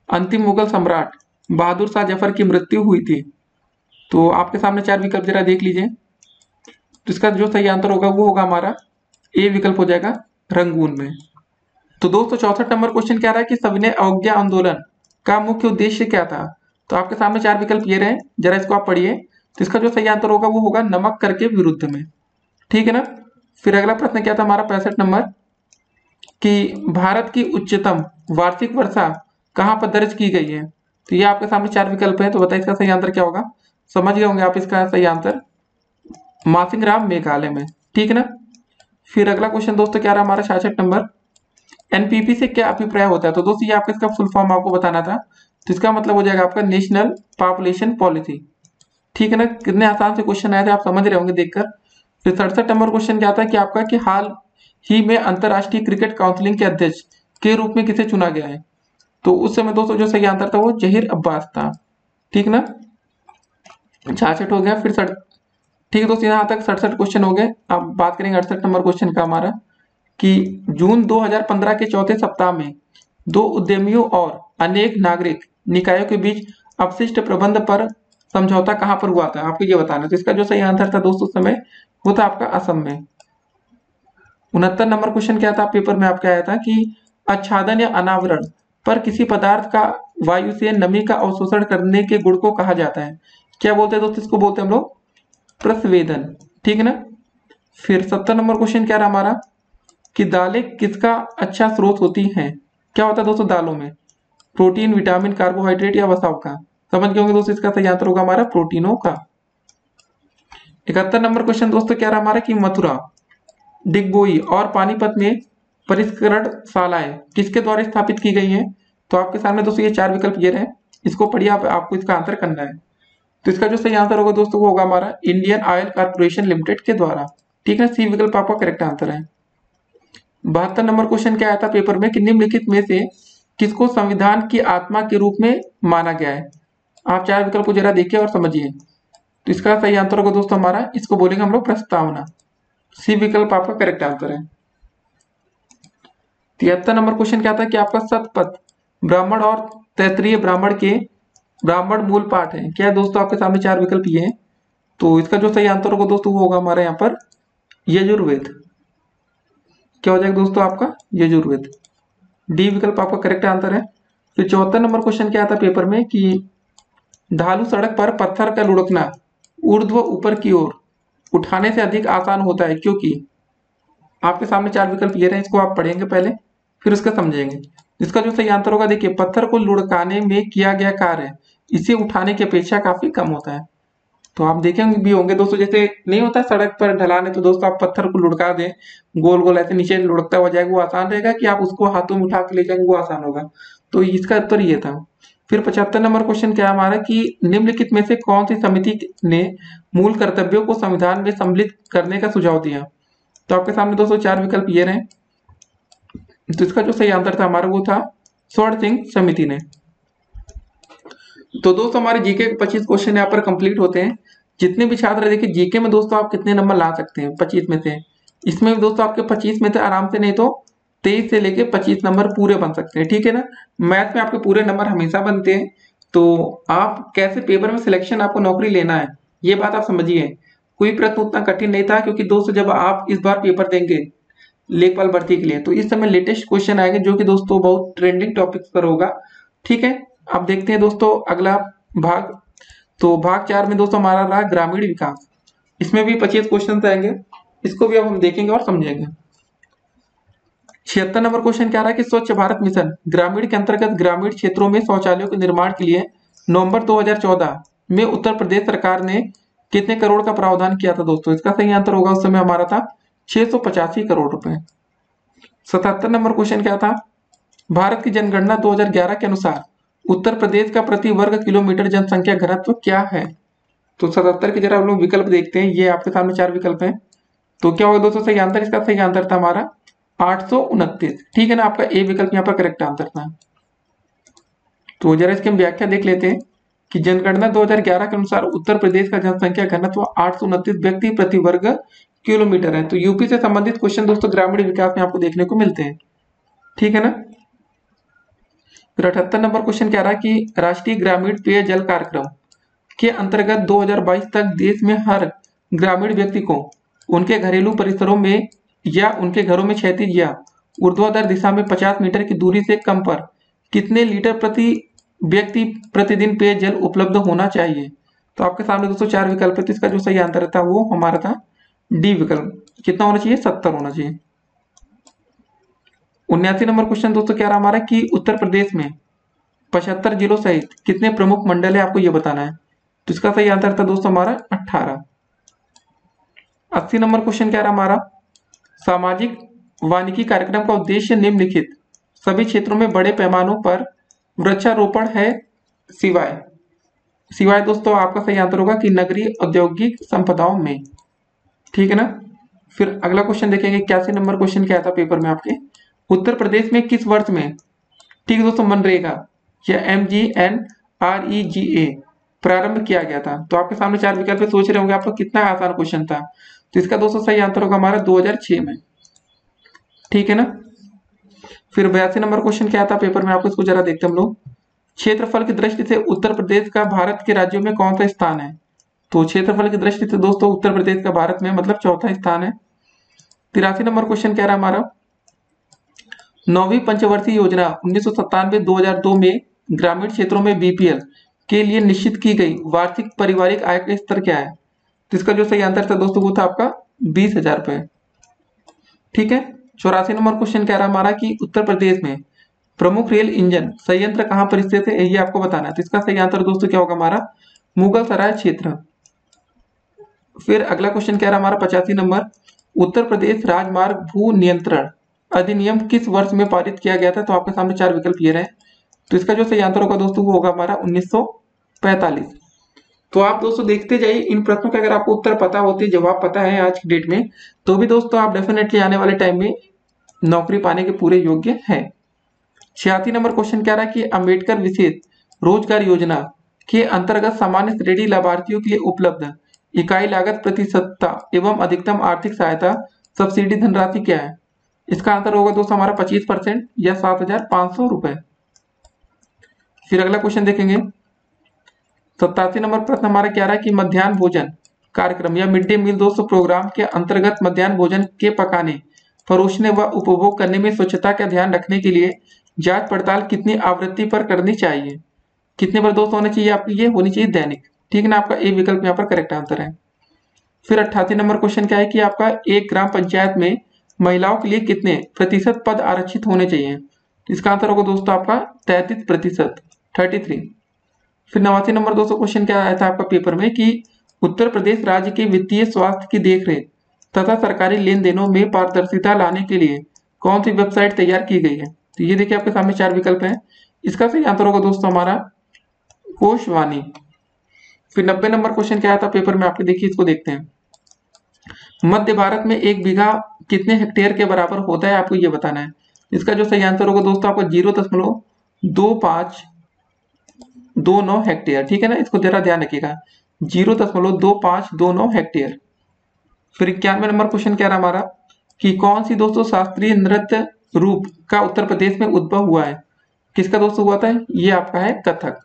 अंतिम मुगल सम्राट बहादुर शाह जफर की मृत्यु हुई थी। तो आपके सामने चार विकल्प जरा देख लीजिए। तो इसका जो सही आंसर होगा वो होगा हमारा ए विकल्प हो जाएगा रंगून में। तो दोस्तों 64 नंबर क्वेश्चन क्या रहा है कि सविनय अवज्ञा आंदोलन का मुख्य उद्देश्य क्या था। तो आपके सामने चार विकल्प ये रहे, जरा इसको आप पढ़िए। तो इसका जो सही आंसर होगा वो होगा नमक कर के विरुद्ध में, ठीक है ना। फिर अगला प्रश्न क्या था हमारा 65 नंबर कि भारत की उच्चतम वार्षिक वर्षा कहाँ पर दर्ज की गई है। तो ये आपके सामने चार विकल्प है, तो बताइए इसका सही आंसर क्या होगा। समझ गए होंगे आप इसका सही आंसर मासिंगराम मेघालय में, ठीक है ना। फिर अगला क्वेश्चन दोस्तों क्या रहा हमारा 66 नंबर, एनपीपी से क्या अभिप्राय होता है। तो दोस्तों ये आपका इसका फुल फॉर्म आपको बताना था। तो इसका मतलब हो जाएगा आपका नेशनल पॉपुलेशन पॉलिसी, ठीक है ना। कितने आसान से क्वेश्चन आए थे, आप समझ रहे होंगे देखकर। फिर 67 नंबर क्वेश्चन क्या था कि आपका कि हाल ही में अंतरराष्ट्रीय क्रिकेट काउंसिल के अध्यक्ष के रूप में किसे चुना गया है। तो उस समय दोस्तों जो सही आंसर था वो जहीर अब्बास था, ठीक ना। 66 हो गया। फिर ठीक है दोस्तों यहाँ तक 67 क्वेश्चन हो गए। अब बात करेंगे 68 नंबर क्वेश्चन का हमारा कि जून 2015 के चौथे सप्ताह में दो उद्यमियों और अनेक नागरिक निकायों के बीच अपशिष्ट प्रबंध पर समझौता कहां पर हुआ था, आपको ये बताना। तो इसका जो सही आंसर था दोस्तों उस समय वो था आपका असम में। 69 नंबर क्वेश्चन क्या था पेपर में आपके आया था कि आच्छादन या अनावरण पर किसी पदार्थ का वायु से नमी का अवशोषण करने के गुण को कहा जाता है। क्या बोलते हैं दोस्तों, इसको बोलते हैं हम लोग प्रस्वेदन। ठीक है ना। फिर 70 नंबर क्वेश्चन क्या रहा हमारा कि दालें किसका अच्छा स्रोत होती हैं। क्या होता है दोस्तों दालों में, प्रोटीन, विटामिन, कार्बोहाइड्रेट या वसाव का। समझ गए होंगे दोस्तों, इसका सही आंसर होगा हमारा प्रोटीनों का। 71 नंबर क्वेश्चन दोस्तों क्या रहा हमारा कि मथुरा, डिगबोई और पानीपत में परिष्करण शालाएं किसके द्वारा स्थापित की गई हैं। तो आपके सामने दोस्तों ये 4 विकल्प ये रहे, इसको पढ़िए, आपको इसका आंसर करना है। तो इसका जो सही आंसर होगा दोस्तों वो होगा हमारा इंडियन ऑयल कॉर्पोरेशन लिमिटेड के द्वारा। ठीक है, सी विकल्प आपका करेक्ट आंसर है। 72 नंबर क्वेश्चन क्या आया था पेपर में कि निम्नलिखित में से किसको संविधान की आत्मा के रूप में माना गया है। आप 4 विकल्प को जरा देखिए और समझिए। तो इसका सही आंसर होगा दोस्तों हमारा, इसको बोलेंगे हम लोग प्रस्तावना। सी विकल्प आपका करेक्ट आंसर है। 73 नंबर क्वेश्चन क्या था कि आपका शतपथ ब्राह्मण और तैत्तिरीय ब्राह्मण के ब्राह्मण मूल पाठ है। क्या है दोस्तों, आपके सामने 4 विकल्प ये हैं। तो इसका जो सही आंसर होगा दोस्तों वो होगा हमारा यहाँ पर यजुर्वेद। क्या हो जाएगा दोस्तों आपका यजुर्वेद। डी विकल्प आपका करेक्ट आंसर है। फिर 74 नंबर क्वेश्चन क्या था पेपर में कि ढालू सड़क पर पत्थर का लुढ़कना ऊर्ध्व ऊपर की ओर उठाने से अधिक आसान होता है क्योंकि। आपके सामने 4 विकल्प ये रहे, इसको आप पढ़ेंगे पहले फिर उसका समझेंगे। इसका जो सही आंसर होगा देखिए, पत्थर को लुढ़काने में किया गया कार्य इसे उठाने की अपेक्षा काफी कम होता है। तो आप देखेंगे भी होंगे दोस्तों, जैसे नहीं होता सड़क पर ढलान है तो दोस्तों आप पत्थर को लुढ़का दें, गोल गोल ऐसे नीचे लुढ़कता हुआ जाएगा, वो आसान रहेगा कि आप उसको हाथों में उठा के ले जाएंगे वो आसान होगा। तो इसका उत्तर ये था। फिर 75 नंबर क्वेश्चन क्या है हमारा कि निम्नलिखित में से कौन सी समिति ने मूल कर्तव्यों को संविधान में सम्मिलित करने का सुझाव दिया। तो आपके सामने दोस्तों 4 विकल्प ये रहे। तो इसका जो सही आंसर था हमारा वो था स्वर्ण सिंह समिति ने। तो दोस्तों हमारे जीके के 25 क्वेश्चन यहाँ पर कंप्लीट होते हैं। जितने भी छात्र देखिए जीके में दोस्तों आप कितने नंबर ला सकते हैं 25 में से। इसमें भी दोस्तों आपके 25 में से आराम से नहीं तो 23 से लेके 25 नंबर पूरे बन सकते हैं। ठीक है ना। मैथ में आपके पूरे नंबर हमेशा बनते हैं। तो आप कैसे पेपर में सिलेक्शन आपको नौकरी लेना है ये बात आप समझिए। कोई प्रश्न उतना कठिन नहीं था क्योंकि दोस्तों जब आप इस बार पेपर देंगे लेखपाल भर्ती के लिए तो इस समय लेटेस्ट क्वेश्चन आएंगे जो कि दोस्तों बहुत ट्रेंडिंग टॉपिक्स पर होगा। ठीक है, अब देखते हैं दोस्तों अगला भाग। तो भाग 4 में दोस्तों हमारा रहा ग्रामीण विकास। इसमें भी 25 क्वेश्चन आएंगे, इसको भी अब हम देखेंगे और समझेंगे। 76 नंबर क्वेश्चन क्या रहा है कि स्वच्छ भारत मिशन ग्रामीण के अंतर्गत ग्रामीण क्षेत्रों में शौचालयों के निर्माण के लिए नवंबर 2014 में उत्तर प्रदेश सरकार ने कितने करोड़ का प्रावधान किया था दोस्तों। इसका सही आंसर होगा उस समय हमारा था 685 करोड़ रुपए। 77 नंबर क्वेश्चन क्या था, भारत की जनगणना 2011 के अनुसार उत्तर प्रदेश का प्रति वर्ग किलोमीटर जनसंख्या घनत्व क्या है। तो 77 के जरा हम लोग विकल्प देखते हैं, ये आपके सामने 4 विकल्प हैं। तो क्या होगा दोस्तों सही आंसर, इसका सही आंसर था हमारा 829। ठीक है ना, आपका ए विकल्प यहाँ पर करेक्ट आंसर था। तो जरा इसकी हम व्याख्या देख लेते हैं कि जनगणना 2011 के अनुसार उत्तर प्रदेश का जनसंख्या घनत्व 829 व्यक्ति प्रति वर्ग किलोमीटर है। तो यूपी से संबंधित क्वेश्चन दोस्तों ग्रामीण विकास में आपको देखने को मिलते हैं। ठीक है ना। फिर 78 नंबर क्वेश्चन क्या रहा कि राष्ट्रीय ग्रामीण पेयजल कार्यक्रम के अंतर्गत 2022 तक देश में हर ग्रामीण व्यक्ति को उनके घरेलू परिसरों में या उनके घरों में क्षैतिज या ऊर्ध्वाधर दिशा में 50 मीटर की दूरी से कम पर कितने लीटर प्रति व्यक्ति प्रतिदिन पेयजल उपलब्ध होना चाहिए। तो आपके सामने दोस्तों 4 विकल्प है, तो इसका जो सही आंसर था वो हमारा था डी विकल्प। कितना होना चाहिए, 70 होना चाहिए। 79 नंबर क्वेश्चन दोस्तों क्या रहा हमारा कि उत्तर प्रदेश में 75 जिलों सहित कितने प्रमुख मंडल है आपको ये बताना है। तो इसका सही आंसर था दोस्तों हमारा 18। 80 नंबर क्वेश्चन क्या रहा हमारा, सामाजिक वानिकी कार्यक्रम का उद्देश्य निम्नलिखित सभी क्षेत्रों में बड़े पैमानों पर वृक्षारोपण है सिवाय दोस्तों आपका सही आंसर होगा कि नगरीय औद्योगिक संपदाओं में। ठीक है ना। फिर अगला क्वेश्चन देखेंगे 81 नंबर क्वेश्चन क्या था पेपर में आपके, उत्तर प्रदेश में किस वर्ष में, ठीक है दोस्तों, मनरेगा या MGNREGA प्रारंभ किया गया था। तो आपके सामने 4 विकल्प सोच रहे होंगे आप लोग कितना आसान क्वेश्चन था। तो इसका दोस्तों सही आंसर होगा हमारा 2006 में। ठीक है ना। फिर 82 नंबर क्वेश्चन क्या था पेपर में आपको, इसको जरा देखते हम लोग। क्षेत्रफल की दृष्टि से उत्तर प्रदेश का भारत के राज्यों में कौन सा स्थान है। तो क्षेत्रफल की दृष्टि से दोस्तों उत्तर प्रदेश का भारत में मतलब चौथा स्थान है। 83 नंबर क्वेश्चन क्या रहा हमारा, नौवीं पंचवर्षीय योजना 1997-2002 में ग्रामीण क्षेत्रों में बीपीएल के लिए निश्चित की गई वार्षिक पारिवारिक आय का स्तर क्या है? तो इसका जो सही आंसर था दोस्तों वो था आपका 20,000 रुपए। ठीक है। 84 नंबर क्वेश्चन कह रहा हमारा कि उत्तर प्रदेश में प्रमुख रेल इंजन संयंत्र कहाँ पर स्थित है, ये आपको बताना है। तो इसका सही आंसर दोस्तों क्या होगा हमारा? मुगल सराय क्षेत्र। फिर अगला क्वेश्चन कह रहा हमारा 85 नंबर, उत्तर प्रदेश राजमार्ग भू नियंत्रण अधिनियम किस वर्ष में पारित किया गया था? तो आपके सामने 4 विकल्प ये रहे। तो इसका जो सही आंसर होगा दोस्तों वो होगा हमारा 1945। तो आप दोस्तों देखते जाइए इन प्रश्नों के, अगर आपको उत्तर पता होते, जवाब पता है आज की डेट में, तो भी दोस्तों आप डेफिनेटली आने वाले टाइम में नौकरी पाने के पूरे योग्य हैं। 86 नंबर क्वेश्चन कह रहा है कि अम्बेडकर विशेष रोजगार योजना के अंतर्गत सामान्य श्रेणी लाभार्थियों के लिए उपलब्ध इकाई लागत प्रतिशतता एवं अधिकतम आर्थिक सहायता सब्सिडी धनराशि क्या है? इसका आंसर होगा दोस्तों हमारा 25% या 7,500 रुपए। फिर अगला क्वेश्चन देखेंगे 87 नंबर प्रश्न हमारा कह रहा है कि मध्याह्न भोजन कार्यक्रम या मिड डे मील दोस्तों प्रोग्राम के अंतर्गत मध्याह्न भोजन के पकाने, परोसने व उपभोग करने में स्वच्छता का ध्यान रखने के लिए जांच पड़ताल कितनी आवृत्ति पर करनी चाहिए? कितने बार दोस्तों होना चाहिए आपकी? ये होनी चाहिए दैनिक। ठीक है ना, आपका ए विकल्प यहाँ पर करेक्ट आंसर है। फिर 88 नंबर क्वेश्चन क्या है कि आपका एक ग्राम पंचायत में महिलाओं के लिए कितने प्रतिशत पद आरक्षित होने चाहिए? तो इसका आंसर होगा दोस्तों आपका 33%, 33। फिर 89 नंबर दोस्तों क्वेश्चन क्या आया था आपका पेपर में कि उत्तर प्रदेश राज्य के वित्तीय स्वास्थ्य की देखरेख तथा सरकारी लेन देनों में पारदर्शिता लाने के लिए कौन सी वेबसाइट तैयार की गई है? तो ये देखिए आपके सामने 4 विकल्प हैं। इसका सही आंसर होगा दोस्तों हमारा कोशवाणी। फिर 90 नंबर क्वेश्चन क्या आया था पेपर में आपके, देखिए इसको देखते हैं। मध्य भारत में 1 बीघा कितने हेक्टेयर के बराबर होता है, आपको ये बताना है। इसका जो सही आंसर होगा दोस्तों आपका 0.2529 हेक्टेयर। ठीक है ना, इसको जरा ध्यान रखिएगा, 0.2529 हेक्टेयर। फिर 91 नंबर क्वेश्चन क्या रहा हमारा कि कौन सी दोस्तों शास्त्रीय नृत्य रूप का उत्तर प्रदेश में उद्भव हुआ है? किसका दोस्तों हुआ था? ये आपका है कथक।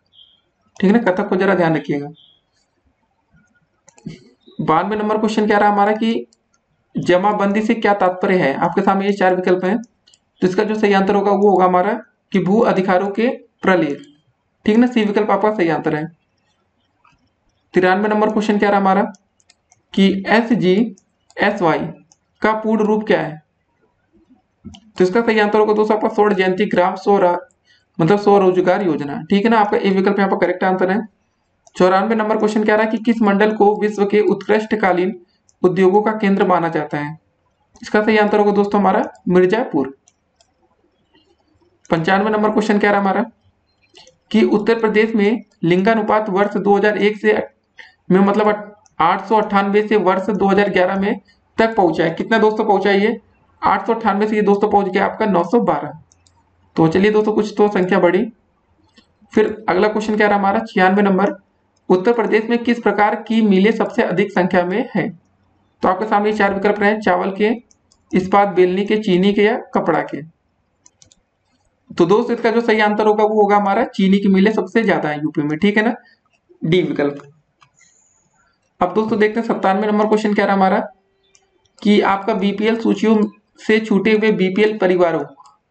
ठीक है ना, कथक को जरा ध्यान रखिएगा। 92 नंबर क्वेश्चन क्या रहा हमारा कि जमाबंदी से क्या तात्पर्य है? आपके सामने ये 4 विकल्प हैं। तो इसका जो सही आंसर होगा वो होगा हमारा कि भू अधिकारों के प्रलेख। ठीक ना, सी विकल्प आपका सही आंसर है। 93 नंबर क्वेश्चन क्या रहा हमारा कि SGSY का पूर्ण रूप क्या है? तो इसका सही आंसर होगा दोस्तों आपका स्वर्ण जयंती ग्राम स्वरोजगार योजना। ठीक है ना, आपका ए विकल्प यहाँ पर करेक्ट आंसर है। 94 नंबर क्वेश्चन क्या रहा है कि किस मंडल को विश्व के उत्कृष्टकालीन उद्योगों का केंद्र माना जाता है? इसका सही आंसर होगा दोस्तों हमारा मिर्जापुर। 95 नंबर क्वेश्चन क्या रहा हमारा कि उत्तर प्रदेश में लिंगानुपात वर्ष 2001 से में मतलब 898 से वर्ष 2011 में तक पहुंचा है। कितना दोस्तों पहुंचा है ये? 898 से ये दोस्तों पहुंच गया आपका 912। तो चलिए दोस्तों कुछ तो संख्या बढ़ी। फिर अगला क्वेश्चन क्या रहा हमारा 96 नंबर, उत्तर प्रदेश में किस प्रकार की मिलें सबसे अधिक संख्या में है? तो आपके सामने 4 विकल्प रहे, चावल के, इस्पात बेलनी के, चीनी के या कपड़ा के। तो दोस्तों इसका जो सही आंसर होगा वो होगा हमारा चीनी की मिलें सबसे ज्यादा है यूपी में। ठीक है ना, डी विकल्प। अब दोस्तों देखते हैं 97 नंबर क्वेश्चन क्या रहा हमारा कि आपका बीपीएल सूचियों से छूटे हुए बीपीएल परिवारों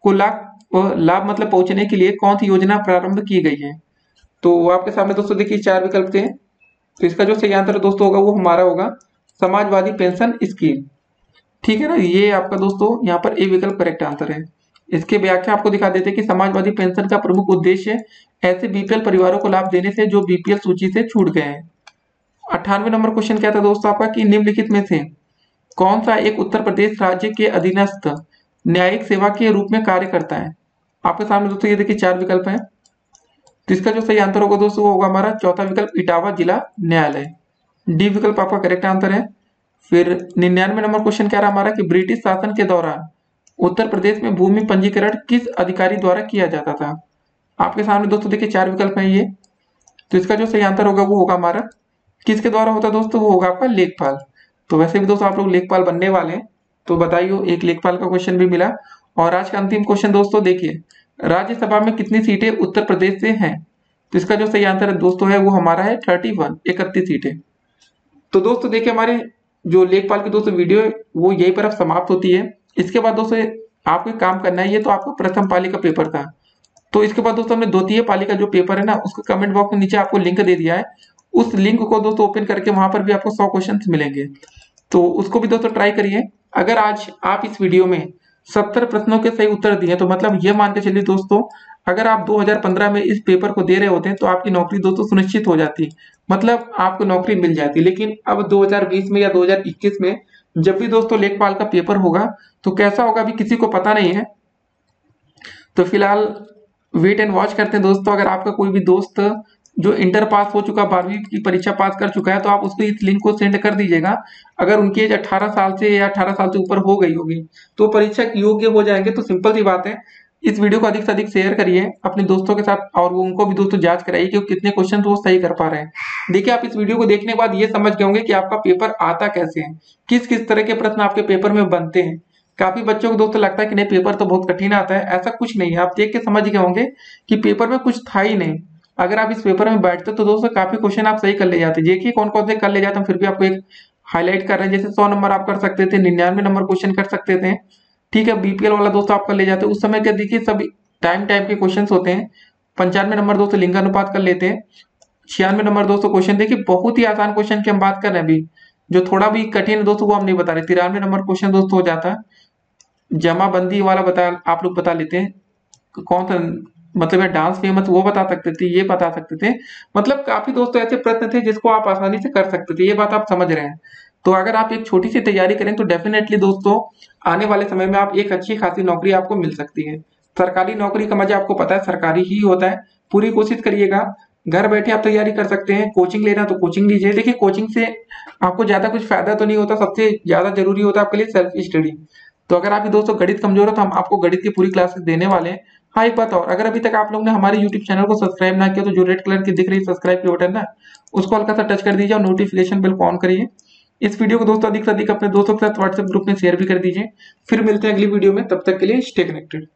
को लाभ मतलब पहुंचने के लिए कौन सी योजना प्रारंभ की गई है? तो आपके सामने दोस्तों देखिए 4 विकल्प थे। तो इसका जो सही आंसर दोस्तों होगा वो हमारा होगा समाजवादी पेंशन स्कीम। ठीक है ना, ये आपका दोस्तों यहाँ पर ए विकल्प करेक्ट आंसर है। इसके व्याख्या आपको दिखा देते हैं कि समाजवादी पेंशन का प्रमुख उद्देश्य ऐसे बीपीएल परिवारों को लाभ देने से जो बीपीएल सूची से छूट गए हैं। 98 नंबर क्वेश्चन क्या था दोस्तों आपका कि निम्नलिखित में से कौन सा एक उत्तर प्रदेश राज्य के अधीनस्थ न्यायिक सेवा के रूप में कार्य करता है? आपके सामने दोस्तों ये देखिए 4 विकल्प हैं। तो इसका जो सही आंसर होगा दोस्तों वो होगा हमारा चौथा विकल्प इटावा जिला न्यायालय। डी विकल्प आपका करेक्ट आंसर है। फिर 99 नंबर क्वेश्चन क्या रहा हमारा कि ब्रिटिश शासन के दौरान उत्तर प्रदेश में भूमि पंजीकरण किस अधिकारी द्वारा किया जाता था? आपके सामने दोस्तों देखिए 4 विकल्प हैं ये। तो इसका जो सही आंसर होगा वो होगा हमारा किसके द्वारा होता है दोस्तों? वो होगा आपका लेखपाल। तो वैसे भी दोस्तों आप लोग लेखपाल बनने वाले हैं, तो बताइए एक लेखपाल का क्वेश्चन भी मिला। और आज का अंतिम क्वेश्चन दोस्तों देखिए, राज्यसभा में कितनी सीटें उत्तर प्रदेश से हैं? तो इसका जो सही आंसर है दोस्तों है वो हमारा है 31 सीटें। तो दोस्तों देखिए हमारे जो लेखपाल की दोस्तों वीडियो है वो यहीं पर अब समाप्त होती है। इसके बाद दोस्तों आपको एक काम करना है, ये तो आपका प्रथम पाली का पेपर था। तो इसके बाद दोस्तों हमने द्वितीय पाली का जो पेपर है ना, उसको कमेंट बॉक्स में नीचे आपको लिंक दे दिया है। उस लिंक को दोस्तों ओपन करके वहां पर भी आपको 100 क्वेश्चन मिलेंगे, तो उसको भी दोस्तों ट्राई करिए। अगर आज आप इस वीडियो में 70 प्रश्नों के सही उत्तर दिए तो मतलब ये मान के चलिए दोस्तों, अगर आप 2015 में इस पेपर को दे रहे होते हैं तो आपकी नौकरी दोस्तों सुनिश्चित हो जाती, मतलब आपको नौकरी मिल जाती। लेकिन अब 2020 में या 2021 में जब भी दोस्तों लेखपाल का पेपर होगा तो कैसा होगा अभी किसी को पता नहीं है। तो फिलहाल वेट एंड वॉच करते हैं दोस्तों। अगर आपका कोई भी दोस्त जो इंटर पास हो चुका, 12वीं की परीक्षा पास कर चुका है, तो आप उसको इस लिंक को सेंड कर दीजिएगा। अगर उनकी एज 18 साल से या 18 साल से ऊपर हो गई होगी तो परीक्षा योग्य हो जाएंगे। तो सिंपल सी बात है, इस वीडियो को अधिक से अधिक शेयर करिए अपने दोस्तों के साथ, और उनको भी दोस्तों जांच कराइए कि कितने क्वेश्चन वो सही कर पा रहे हैं। देखिए, आप इस वीडियो को देखने के बाद ये समझ गए होंगे कि आपका पेपर आता कैसे है, किस किस तरह के प्रश्न आपके पेपर में बनते हैं। काफी बच्चों को दोस्तों लगता है कि नहीं पेपर तो बहुत कठिन आता है, ऐसा कुछ नहीं है। आप देख के समझ गए होंगे कि पेपर में कुछ था ही नहीं। अगर आप इस पेपर में बैठते तो दोस्तों काफी क्वेश्चन आप सही कर ले जाते। देखिए कौन कौन से कर ले जाते हैं, फिर भी आपको एक हाईलाइट कर रहे हैं। जैसे 100 नंबर आप कर सकते थे, 99 नंबर क्वेश्चन कर सकते थे, ठीक है। बीपीएल वाला दोस्तों आप कर ले जाते, उस समय क्या देखिए सभी टाइम के क्वेश्चन होते हैं। 95 नंबर दोस्तों लिंगानुपात कर लेते हैं। 96 नंबर दोस्तों क्वेश्चन देखिए बहुत ही आसान क्वेश्चन की हम बात कर रहे हैं अभी, जो थोड़ा भी कठिन है दोस्तों वो हम नहीं बता रहे। 93 नंबर क्वेश्चन दोस्तों हो जाता है। जमाबंदी वाला आप लोग बता लेते हैं कौन सा, मतलब ये डांस फेमस वो बता सकते थे, ये बता सकते थे। मतलब काफी दोस्तों ऐसे प्रश्न थे जिसको आप आसानी से कर सकते थे, ये बात आप समझ रहे हैं। तो अगर आप एक छोटी सी तैयारी करें तो डेफिनेटली दोस्तों आने वाले समय में आप एक अच्छी खासी नौकरी आपको मिल सकती है। सरकारी नौकरी का मजा आपको पता है सरकारी ही होता है। पूरी कोशिश करिएगा, घर बैठे आप तैयारी कर सकते हैं। कोचिंग लेना तो कोचिंग लीजिए। देखिए कोचिंग से आपको ज्यादा कुछ फायदा तो नहीं होता, सबसे ज्यादा जरूरी होता है आपके लिए सेल्फ स्टडी। तो अगर आपकी दोस्तों गणित कमजोर है तो हम आपको गणित की पूरी क्लासेस देने वाले हैं। हाँ एक बात और, अगर अभी तक आप लोग ने हमारे यूट्यूब चैनल को सब्सक्राइब ना किया तो जो रेड कलर की दिख रही है सब्सक्राइब की बटन ना, उसको हल्का सा टच कर दीजिए और नोटिफिकेशन बेल को ऑन करिए। इस वीडियो को दोस्तों अधिक से अधिक अपने दोस्तों के साथ व्हाट्सएप ग्रुप में शेयर भी कर दीजिए। फिर मिलते हैं अगली वीडियो में, तब तक के लिए स्टे कनेक्टेड।